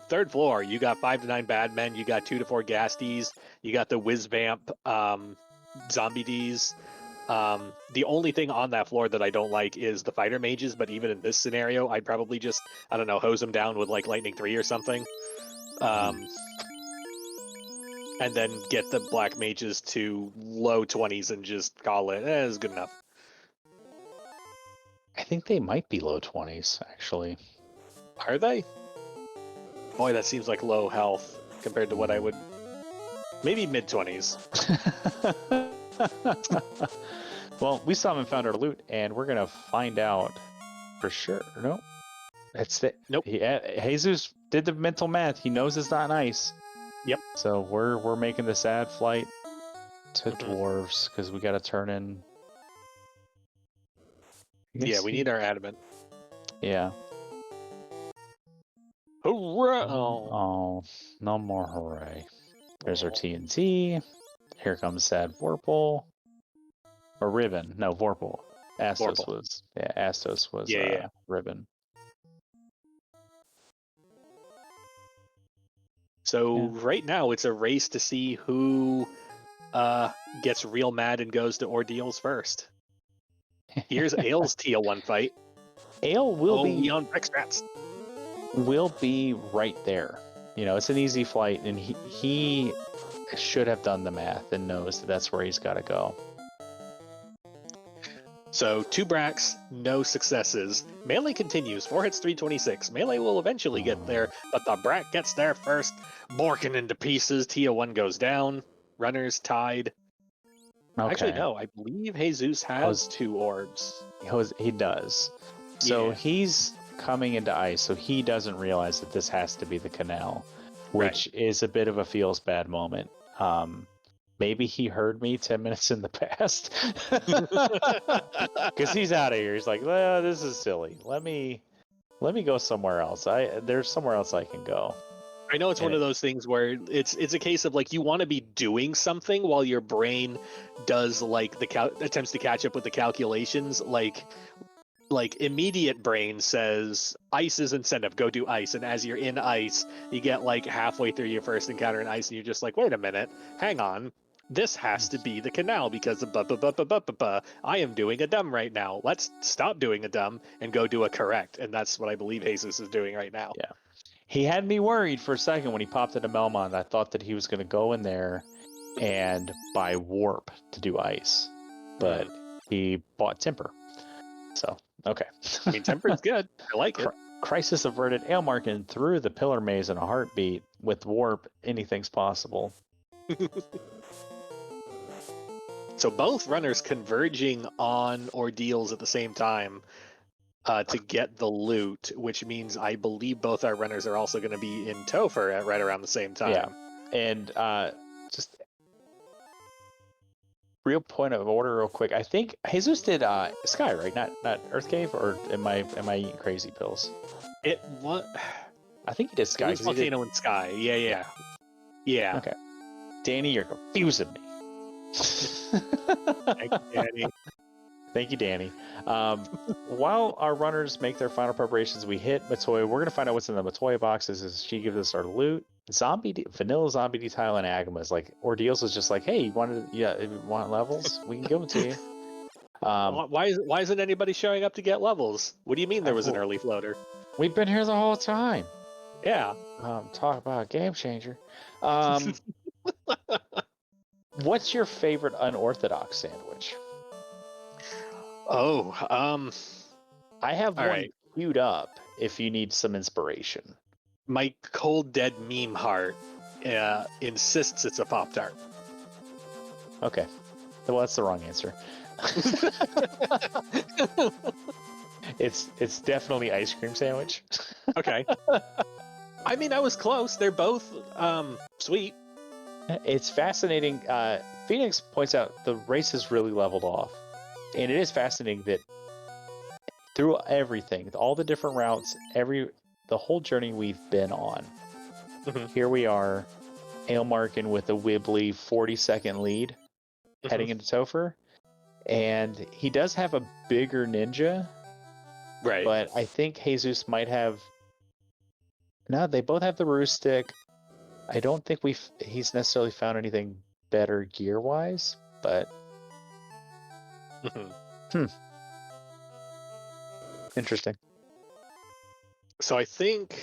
Third floor, you got 5 to 9 bad men, you got 2 to 4 gasties, you got the whiz vamp zombie Ds. The only thing on that floor that I don't like is the fighter mages, but even in this scenario, I'd probably just, I don't know, hose them down with like lightning 3 or something. And then get the black mages to low 20s and just call it, is good enough.
I think they might be low 20s, actually.
Are they? Boy, that seems like low health compared to what I would... Maybe mid 20s.
Well, we still haven't found our loot, and we're gonna find out for sure. No, it's the
Nope.
Jesus did the mental math. He knows it's not nice.
Yep.
So we're making the sad flight to dwarves because we got to turn in.
Yeah, we need our adamant.
Yeah.
Hooray!
Oh, no more hooray. There's our TNT. Here comes sad Vorpal. Or Ribbon. No, Vorpal. Astos
Vorpal.
was. Yeah, Astos was
Yeah.
Ribbon.
So right now it's a race to see who gets real mad and goes to ordeals first. Here's Ale's TL1 fight.
Ale will be
on brick strats.
Will be right there. You know, it's an easy flight, and he should have done the math and knows that that's where he's got to go.
So 2 bracks, no successes. Melee continues, 4 hits, 326. Melee will eventually get there, but the brack gets there first. Borking into pieces, Tia1 goes down. Runners tied.
Okay.
Actually, no, I believe Jesus has 2 orbs.
He does. So he's coming into ice, so he doesn't realize that this has to be the canal, which is a bit of a feels bad moment. Maybe he heard me 10 minutes in the past because he's out of here. He's like, well, this is silly. Let me go somewhere else. There's somewhere else I can go.
I know it's one of those things where it's a case of like you want to be doing something while your brain does like attempts to catch up with the calculations. Like immediate brain says ice is incentive, go do ice, and as you're in ice, you get like halfway through your first encounter in ice, and you're just like, wait a minute, hang on. This has to be the canal because I am doing a dumb right now. Let's stop doing a dumb and go do a correct. And that's what I believe Jesus is doing right now.
Yeah. He had me worried for a second when he popped into Melmond. I thought that he was going to go in there and buy warp to do ice. But he bought temper. So, okay.
I mean, temper's good. I like it.
Crisis averted. Aelmarkin through the pillar maze in a heartbeat. With warp, anything's possible.
So both runners converging on ordeals at the same time to get the loot, which means I believe both our runners are also going to be in Topher at right around the same time.
Yeah, and just real point of order, real quick. I think Jesus did Sky, right? Not Earth Cave, or am I eating crazy pills?
It what?
I think he did
It
Sky.
was Volcano and Sky. Yeah.
Okay, Danny, you're confusing me.
Thank you, Danny.
Thank you, Danny. While our runners make their final preparations, we hit Matoya. We're gonna find out what's in the Matoya boxes as she gives us our loot. Vanilla zombie detail and Agamas. Like Ordeals is just like, hey, if you want levels, we can give them to you.
Why isn't anybody showing up to get levels? What do you mean there was an early floater?
We've been here the whole time.
Yeah.
Talk about a game changer. What's your favorite unorthodox sandwich?
Oh,
I have
all
one
right.
queued up if you need some inspiration.
My cold dead meme heart insists it's a Pop-Tart.
Okay. Well, that's the wrong answer. It's definitely ice cream sandwich.
Okay. I mean, I was close. They're both sweet.
It's fascinating. Phoenix points out the race has really leveled off. And it is fascinating that through everything, all the different routes, the whole journey we've been on, here we are, Ailmarkin with a wibbly 40-second lead heading into Topher. And he does have a bigger ninja.
Right.
But I think Jesus might have... No, they both have the roost stick. I don't think he's necessarily found anything better gear-wise, but... Interesting.
So I think,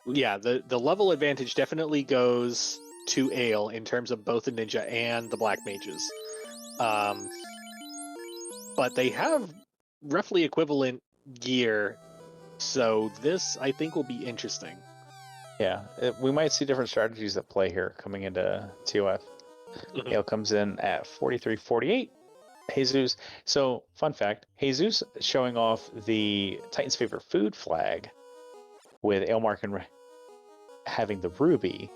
yeah, the level advantage definitely goes to Ale in terms of both the ninja and the black mages. But they have roughly equivalent gear, so this I think will be interesting.
Yeah, we might see different strategies at play here coming into TOF. Ale comes in at 43-48. Jesus. So, fun fact, Jesus showing off the Titan's favorite food flag with Ailmarkin having the ruby,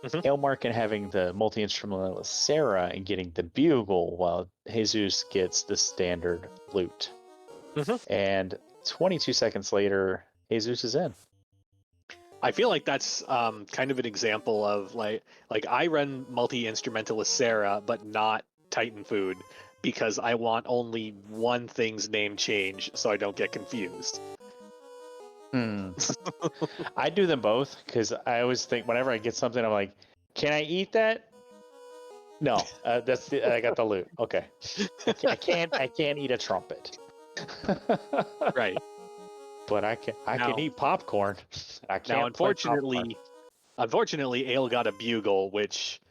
Ailmarkin having the multi-instrumentalist Sarah and getting the bugle, while Jesus gets the standard loot. And 22 seconds later, Jesus is in.
I feel like that's kind of an example of like I run multi-instrumentalist Sarah, but not Titan food, because I want only one thing's name change so I don't get confused.
I do them both because I always think whenever I get something, I'm like, can I eat that? No, I got the loot. Okay, I can't eat a trumpet.
Right.
But I can eat popcorn. I can't.
Now, unfortunately, Ale got a bugle, which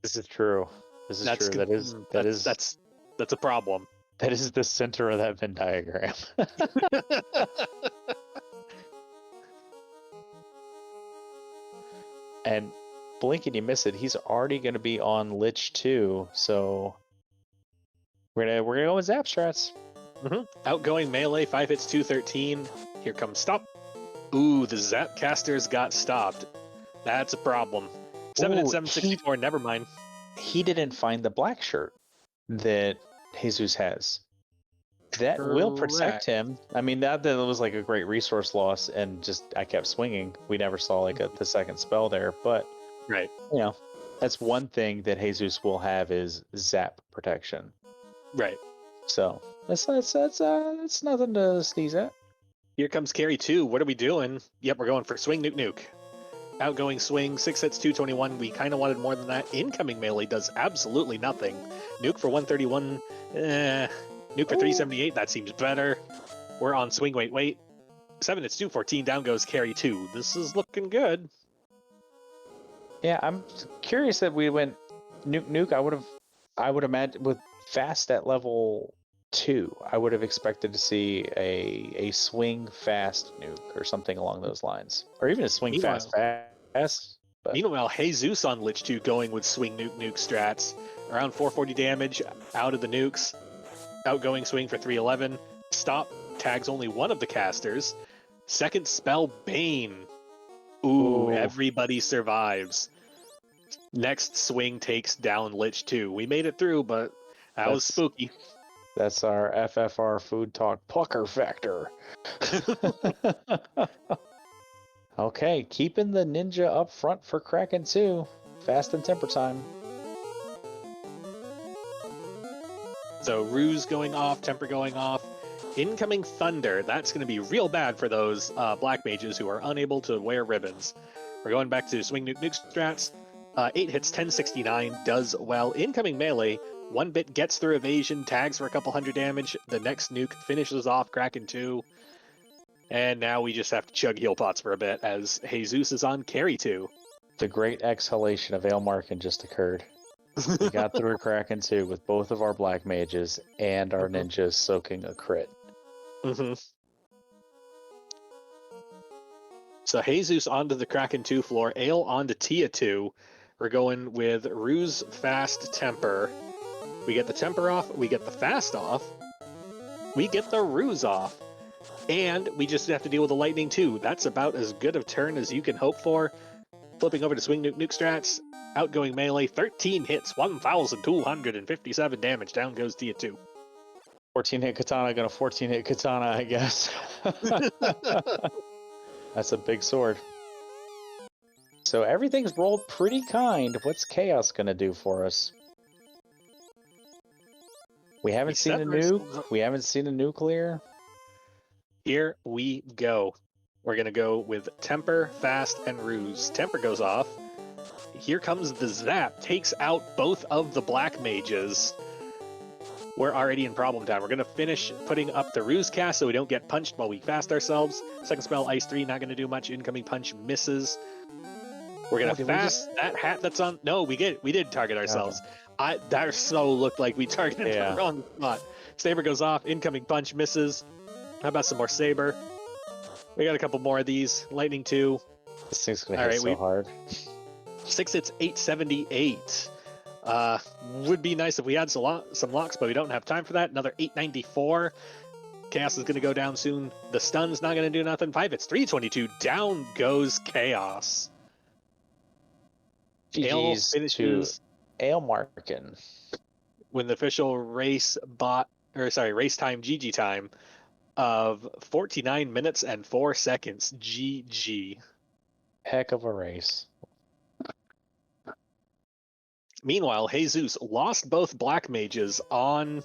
this is true. This is true.
That's a problem.
That is the center of that Venn diagram. And blink and you miss it. He's already going to be on Lich 2, so we're gonna go with Zap strats.
Outgoing melee, 5 hits, 213. Here comes stop. Ooh, the Zap casters got stopped. That's a problem. 7 and 764. Never mind.
He didn't find the black shirt that Jesus has. That will protect him. I mean, that was like a great resource loss, and just I kept swinging. We never saw like the second spell there, but
right,
that's one thing that Jesus will have is zap protection.
Right.
So that's nothing to sneeze at.
Here comes carry 2. What are we doing? Yep, we're going for swing nuke. Outgoing swing, 6 hits, 221. We kind of wanted more than that. Incoming melee does absolutely nothing. Nuke for 131. Nuke for 378. That seems better. We're on swing. Wait. 7 hits, 214. Down goes carry 2. This is looking good.
Yeah, I'm curious that we went nuke. I would imagine with fast at level 2, I would have expected to see a swing fast nuke or something along those lines, or even a swing fast. But...
Meanwhile, Jesus on Lich 2 going with swing nuke strats. Around 440 damage out of the nukes. Outgoing swing for 311. Stop tags only one of the casters. Second spell Bane. Ooh, everybody survives. Next swing takes down Lich 2. We made it through, but that was spooky.
That's our FFR Food Talk pucker factor. Okay, keeping the ninja up front for Kraken 2. Fast and temper time.
So Ruse going off, Temper going off. Incoming Thunder. That's going to be real bad for those black mages who are unable to wear ribbons. We're going back to Swing Nuke Nuke strats. 8 hits, 1069, does well. Incoming Melee. 1 bit gets through evasion, tags for a couple hundred damage. The next nuke finishes off Kraken 2. And now we just have to chug heal pots for a bit as Jesus is on carry 2.
The great exhalation of Aelmarkin just occurred. We got through a Kraken 2 with both of our black mages and our ninjas soaking a crit.
So Jesus onto the Kraken 2 floor, Ale onto Tia 2. We're going with Ruse, Fast, Temper. We get the Temper off, we get the Fast off, we get the Ruse off, and we just have to deal with the Lightning too. That's about as good of turn as you can hope for. Flipping over to Swing Nuke Nuke strats, outgoing Melee, 13 hits, 1,257 damage, down goes Tia 2.
14-hit katana, gonna 14-hit katana, I guess. That's a big sword. So everything's rolled pretty kind. What's Chaos gonna do for us? We haven't seen a nuke. We haven't seen a nuclear.
Here we go. We're going to go with Temper, Fast, and Ruse. Temper goes off. Here comes the Zap. Takes out both of the black mages. We're already in problem time. We're going to finish putting up the Ruse cast so we don't get punched while we fast ourselves. Second spell, Ice 3, not going to do much. Incoming punch misses. We're going to fast that hat that's on... No, we did target ourselves. Okay. That so looked like we targeted the wrong spot. Saber goes off. Incoming punch misses. How about some more Saber? We got a couple more of these. Lightning 2.
This thing's going to hit so hard.
6 hits, 878. Would be nice if we had some locks, but we don't have time for that. Another 894. Chaos is going to go down soon. The stun's not going to do nothing. 5 hits, 322. Down goes Chaos.
GG's finishes Aelmarkin.
When the official race time GG time of 49 minutes and 4 seconds. GG.
Heck of a race.
Meanwhile, Jesus lost both black mages on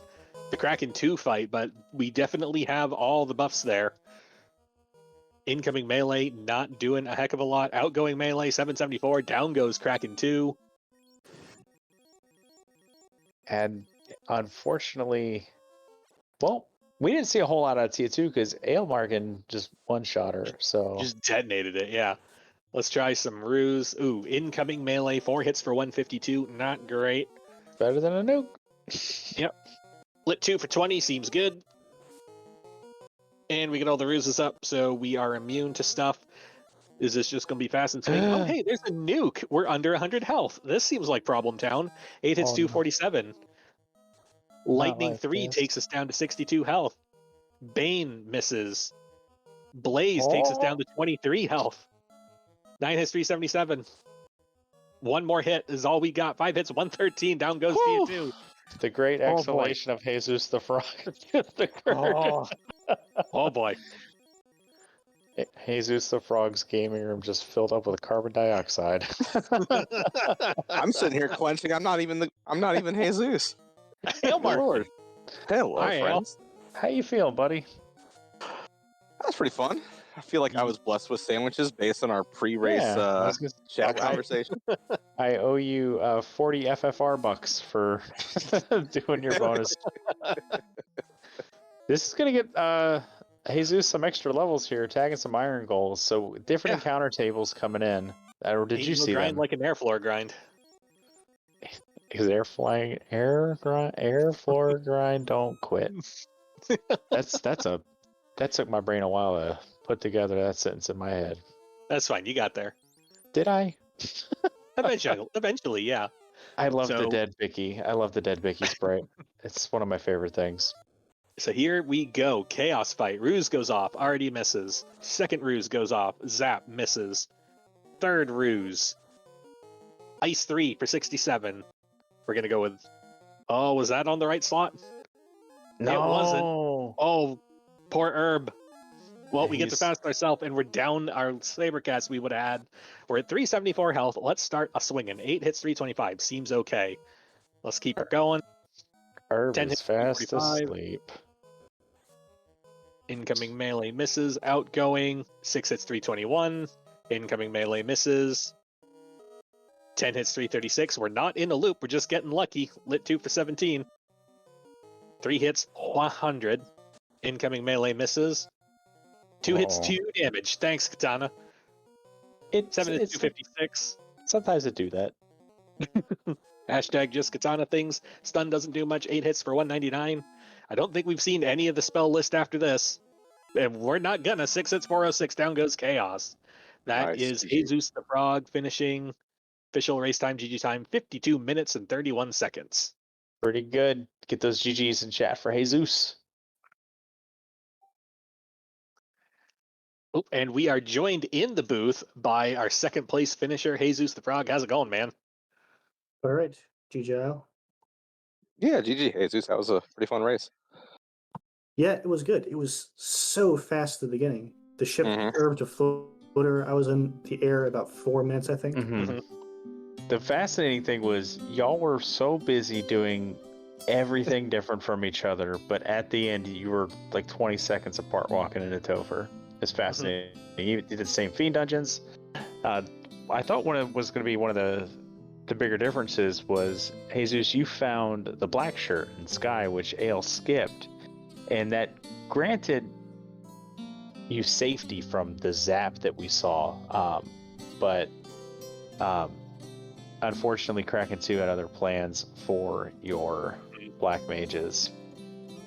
the Kraken 2 fight, but we definitely have all the buffs there. Incoming Melee, not doing a heck of a lot. Outgoing Melee, 774. Down goes Kraken 2.
And unfortunately, well, we didn't see a whole lot out of Tia 2 because Aelmarkin just one-shot her, so...
Just detonated it, yeah. Let's try some Ruse. Ooh, incoming Melee, 4 hits for 152. Not great.
Better than a nuke.
Yep. Lit 2 for 20, seems good. And we get all the Ruses up, so we are immune to stuff. Is this just going to be fast and swing? Oh, hey, there's a nuke. We're under 100 health. This seems like Problem Town. 8 hits, 247. Lightning like 3 takes us down to 62 health. Bane misses. Blaze takes us down to 23 health. 9 hits, 377. One more hit is all we got. 5 hits, 113. Down goes Tia 2.
The great exhalation of Jesus the Frog.
Oh boy.
Jesus the Frog's gaming room just filled up with carbon dioxide.
I'm sitting here quenching. I'm not even Jesus.
Hail, Mark.
Lord. Hello, friends.
How you feel, buddy?
That's pretty fun. I feel like I was blessed with sandwiches based on our pre-race chat conversation.
I owe you 40 FFR bucks for doing your bonus. This is going to get Jesus some extra levels here, tagging some iron goals. So different encounter tables coming in. Or did you see
grind
them?
Like an air floor grind.
Is air floor grind? Don't quit. That took my brain a while to put together that sentence in my head.
That's fine. You got there.
Did I?
Eventually, yeah.
I love the dead Vicky. I love the dead Vicky sprite. It's one of my favorite things.
So here we go. Chaos fight. Ruse goes off. Already misses. Second Ruse goes off. Zap misses. Third Ruse. Ice 3 for 67. We're going to go with... Oh, was that on the right slot?
No.
It wasn't. Oh, poor Herb. Well, we get to
He's-
fast ourselves, and we're down our Sabercats we would have had. We're at 374 health. Let's start a swinging. 8 hits, 325. Seems okay. Let's keep it going.
Herb
10
is
hits,
fast
345.
asleep.
Incoming melee misses. Outgoing. 6 hits, 321. Incoming melee misses. 10 hits, 336. We're not in a loop. We're just getting lucky. Lit 2 for 17. 3 hits, 100. Incoming melee misses. 2 hits, 2 damage. Thanks, Katana. 7 hits, 256.
Sometimes it do that.
Hashtag just Katana things. Stun doesn't do much. 8 hits for 199. I don't think we've seen any of the spell list after this. And we're not gonna. 6 hits, 406. Down goes Chaos. That
Nice,
is
GG.
Jesus the Frog finishing. Official race time, GG time, 52 minutes and 31 seconds.
Pretty good. Get those GGs in chat for Jesus.
Oh, and we are joined in the booth by our second place finisher, Jesus the Frog. How's it going, man?
All right, GGL.
Yeah, GG, Jesus. That was a pretty fun race.
Yeah, it was good. It was so fast at the beginning. The ship curved to floater. I was in the air about 4 minutes, I think.
The fascinating thing was y'all were so busy doing everything different from each other, but at the end you were like 20 seconds apart walking into Topher. It's fascinating. You did the same fiend dungeons. I thought was going to be one of the bigger differences was, Jesus, you found the black shirt in Sky, which Ale skipped, and that granted you safety from the zap that we saw, but unfortunately Kraken 2 had other plans for your black mages.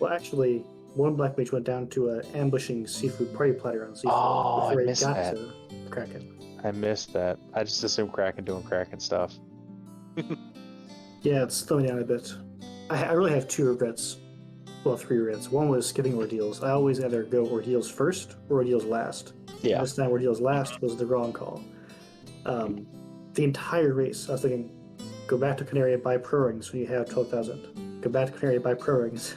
Well, actually, one black mage went down to ambushing seafood party platter on seafood
Oh,
before
I
he
missed
got
that.
to Kraken.
I missed that. I just assumed Kraken doing Kraken stuff.
Yeah, it's slowing down a bit. I really have 2 regrets. Well, 3 regrets. One was skipping ordeals. I always either go ordeals first or ordeals last.
Yeah.
And this time ordeals last was the wrong call. The entire race, I was thinking, go back to Canary, buy pro rings when you have 12,000. Go back to Canary, buy pro rings.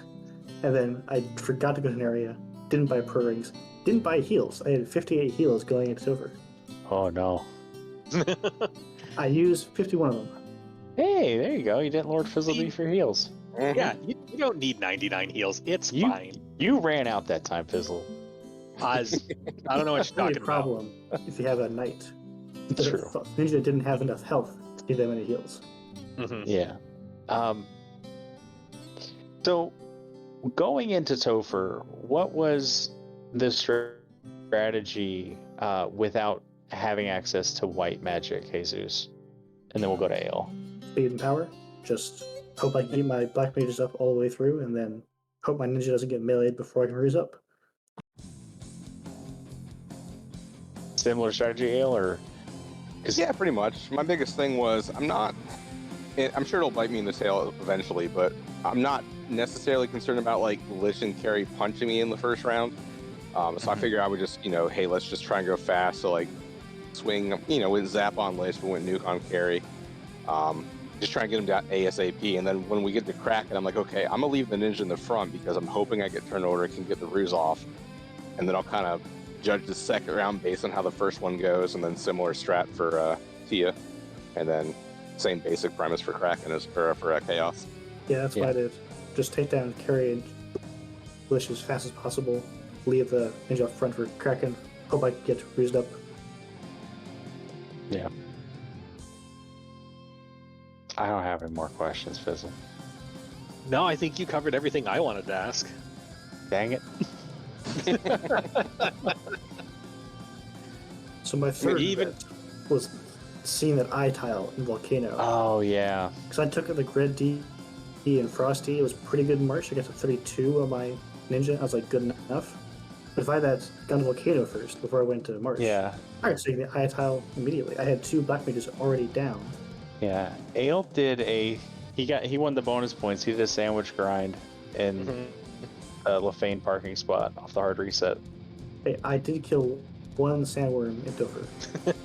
And then I forgot to go to Canaria, didn't buy pro rings, didn't buy heals. I had 58 heals going into Silver.
Oh no.
I used 51 of them.
Hey, there you go. You didn't Lord Fizzleby for heals.
Yeah, you don't need 99 heals. It's fine.
You ran out that time, Fizzle.
I don't know what you're
Only
talking about.
problem if you have a knight.
True.
Ninja didn't have enough health to give them any heals.
Yeah. So going into Topher, what was the strategy without having access to white magic, Jesus? And then we'll go to Ale.
Speed and power. Just hope I can get my black mages up all the way through, and then hope my ninja doesn't get meleeed before I can raise up.
Similar strategy, Ale, or?
Yeah, pretty much. My biggest thing was I'm sure it'll bite me in the tail eventually, but I'm not necessarily concerned about like Lich and Carry punching me in the first round. So I figured I would just, hey, let's just try and go fast. So like swing, with Zap on Lich, but went Nuke on Carry. Just try and get him down ASAP. And then when we get to Kraken, I'm like, okay, I'm gonna leave the ninja in the front because I'm hoping I get turn order, can get the ruse off, and then I'll kind of judge the second round based on how the first one goes, and then similar strat for Tia, and then same basic premise for Kraken as for Chaos.
Yeah, that's what I did. Just take down Carry and Lich as fast as possible. Leave the ninja up front for Kraken. Hope I can get rused up.
Yeah. I don't have any more questions, Fizzle.
No, I think you covered everything I wanted to ask.
Dang it.
So my third event was seeing that eye tile in Volcano.
Oh, yeah.
Because I took like Red D and Frosty. It was pretty good in March. I got to 32 on my ninja. I was like, good enough. But if I had that gone to Volcano first before I went to March,
Yeah.
I was taking the eye tile immediately. I had 2 black mages already down.
Yeah. Ale did he won the bonus points. He did a sandwich grind in a Lefane parking spot off the hard reset.
Hey, I did kill one sandworm in Dover.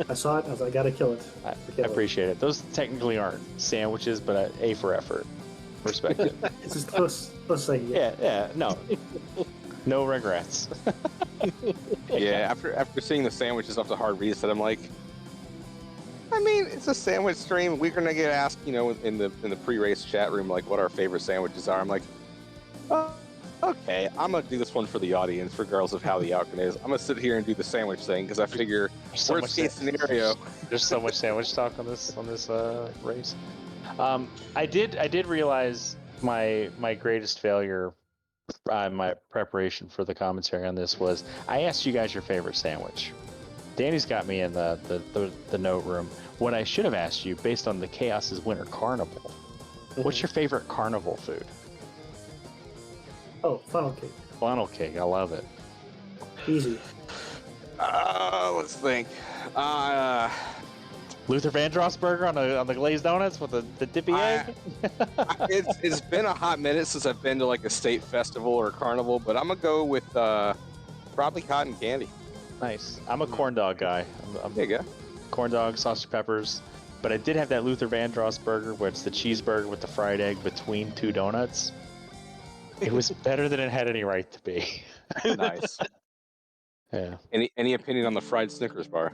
I saw it, and I was like, I gotta kill it.
I appreciate it. Those technically aren't sandwiches, but A for effort. Respect it.
It's as close as I can get.
Yeah, no. No regrets.
Yeah, after seeing the sandwiches off the hard reset, I'm like, I mean, it's a sandwich stream. We're gonna get asked, you know, in the pre-race chat room, like what our favorite sandwiches are. I'm like, oh, okay, I'm gonna do this one for the audience, regardless of how the outcome is. I'm gonna sit here and do the sandwich thing because I figure worst case scenario.
There's so much sandwich talk on this race. I did realize my greatest failure. My preparation for the commentary on this was I asked you guys your favorite sandwich. Danny's got me in the note room. What I should have asked you, based on the Chaos's Winter Carnival, what's your favorite carnival food?
Oh, funnel cake.
Funnel cake, I love it.
Easy.
Let's think.
Luther Vandross burger on the glazed donuts with the dippy egg.
It's been a hot minute since I've been to like a state festival or a carnival, but I'm gonna go with probably cotton candy.
Nice. I'm a corn dog guy.
There you go.
Corn dog, sausage peppers. But I did have that Luther Vandross burger, where it's the cheeseburger with the fried egg between two donuts. It was better than it had any right to be.
Nice.
Yeah.
Any opinion on the fried Snickers bar?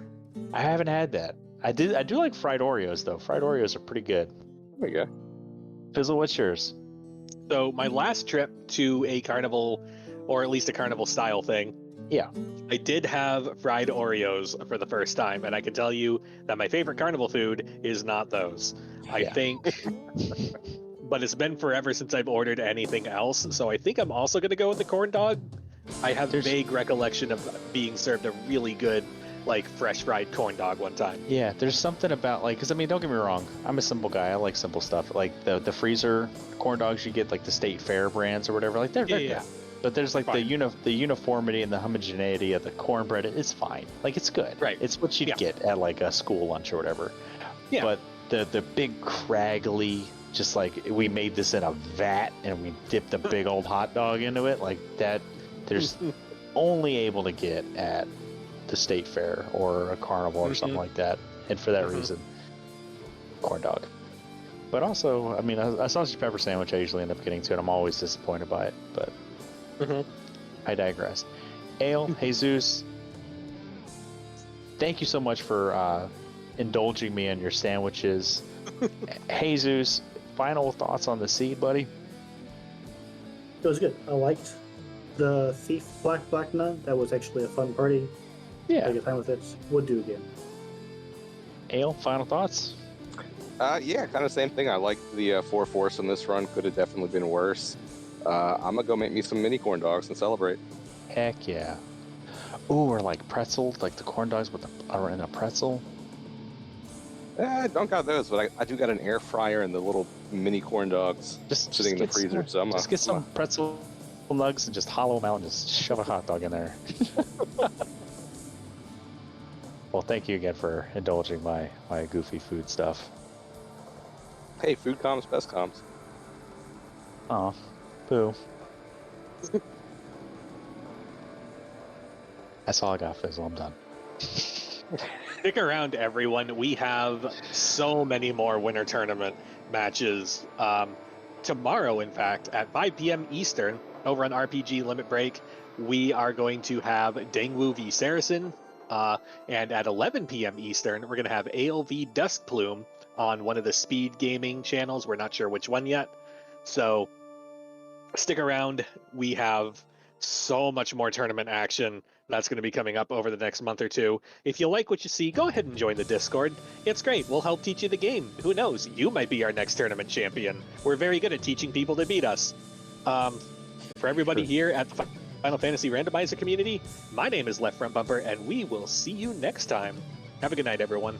I haven't had that. I do like fried Oreos though. Fried Oreos are pretty good.
There you go.
Fizzle, what's yours?
So my last trip to a carnival, or at least a carnival style thing,
Yeah.
I did have fried Oreos for the first time, and I can tell you that my favorite carnival food is not those. I think, but it's been forever since I've ordered anything else, so I think I'm also going to go with the corn dog. I have a vague recollection of being served a really good, like, fresh fried corn dog one time.
Yeah, there's something about, like, because I mean, don't get me wrong, I'm a simple guy. I like simple stuff. Like the freezer corn dogs you get, like the State Fair brands or whatever, like they're good. But there's like the uniformity and the homogeneity of the cornbread. It's fine. Like it's good.
Right.
It's what you'd get at like a school lunch or whatever.
Yeah.
But the big craggly, just like we made this in a vat and we dipped a big old hot dog into it, like that. There's only able to get at the State Fair or a carnival or something like that. And for that reason, corn dog. But also, I mean, a sausage pepper sandwich I usually end up getting to, and I'm always disappointed by it. But I digress. Ale, Jesus, thank you so much for indulging me in your sandwiches. Jesus, final thoughts on the seed, buddy?
It was good. I liked the Thief Black Nun. That was actually a fun party.
Yeah.
Had a good time with it. Would do again.
Ale, final thoughts?
Yeah, kind of same thing. I like the 4-4 in this run. Could have definitely been worse. I'm gonna go make me some mini corn dogs and celebrate.
Heck yeah. Ooh, or like pretzel, like the corn dogs with in a pretzel.
I don't got those, but I do got an air fryer and the little mini corn dogs sitting in the freezer. So
just get some pretzel nugs and just hollow them out and just shove a hot dog in there. Well, thank you again for indulging my goofy food stuff.
Hey, food comms, best comms.
Aw, boo. That's all I got, Fizzle. I'm done.
Stick around, everyone. We have so many more winter tournament matches. Tomorrow, in fact, at 5 p.m. Eastern, over on RPG Limit Break, we are going to have Dangwu v Saracen. And at 11 p.m. Eastern, we're going to have ALV Dusk Plume on one of the speed gaming channels. We're not sure which one yet. So stick around. We have so much more tournament action that's going to be coming up over the next month or two. If you like what you see, go ahead and join the Discord. It's great. We'll help teach you the game. Who knows? You might be our next tournament champion. We're very good at teaching people to beat us. For everybody here at the Final Fantasy Randomizer community, my name is Left Front Bumper, and we will see you next time. Have a good night, everyone.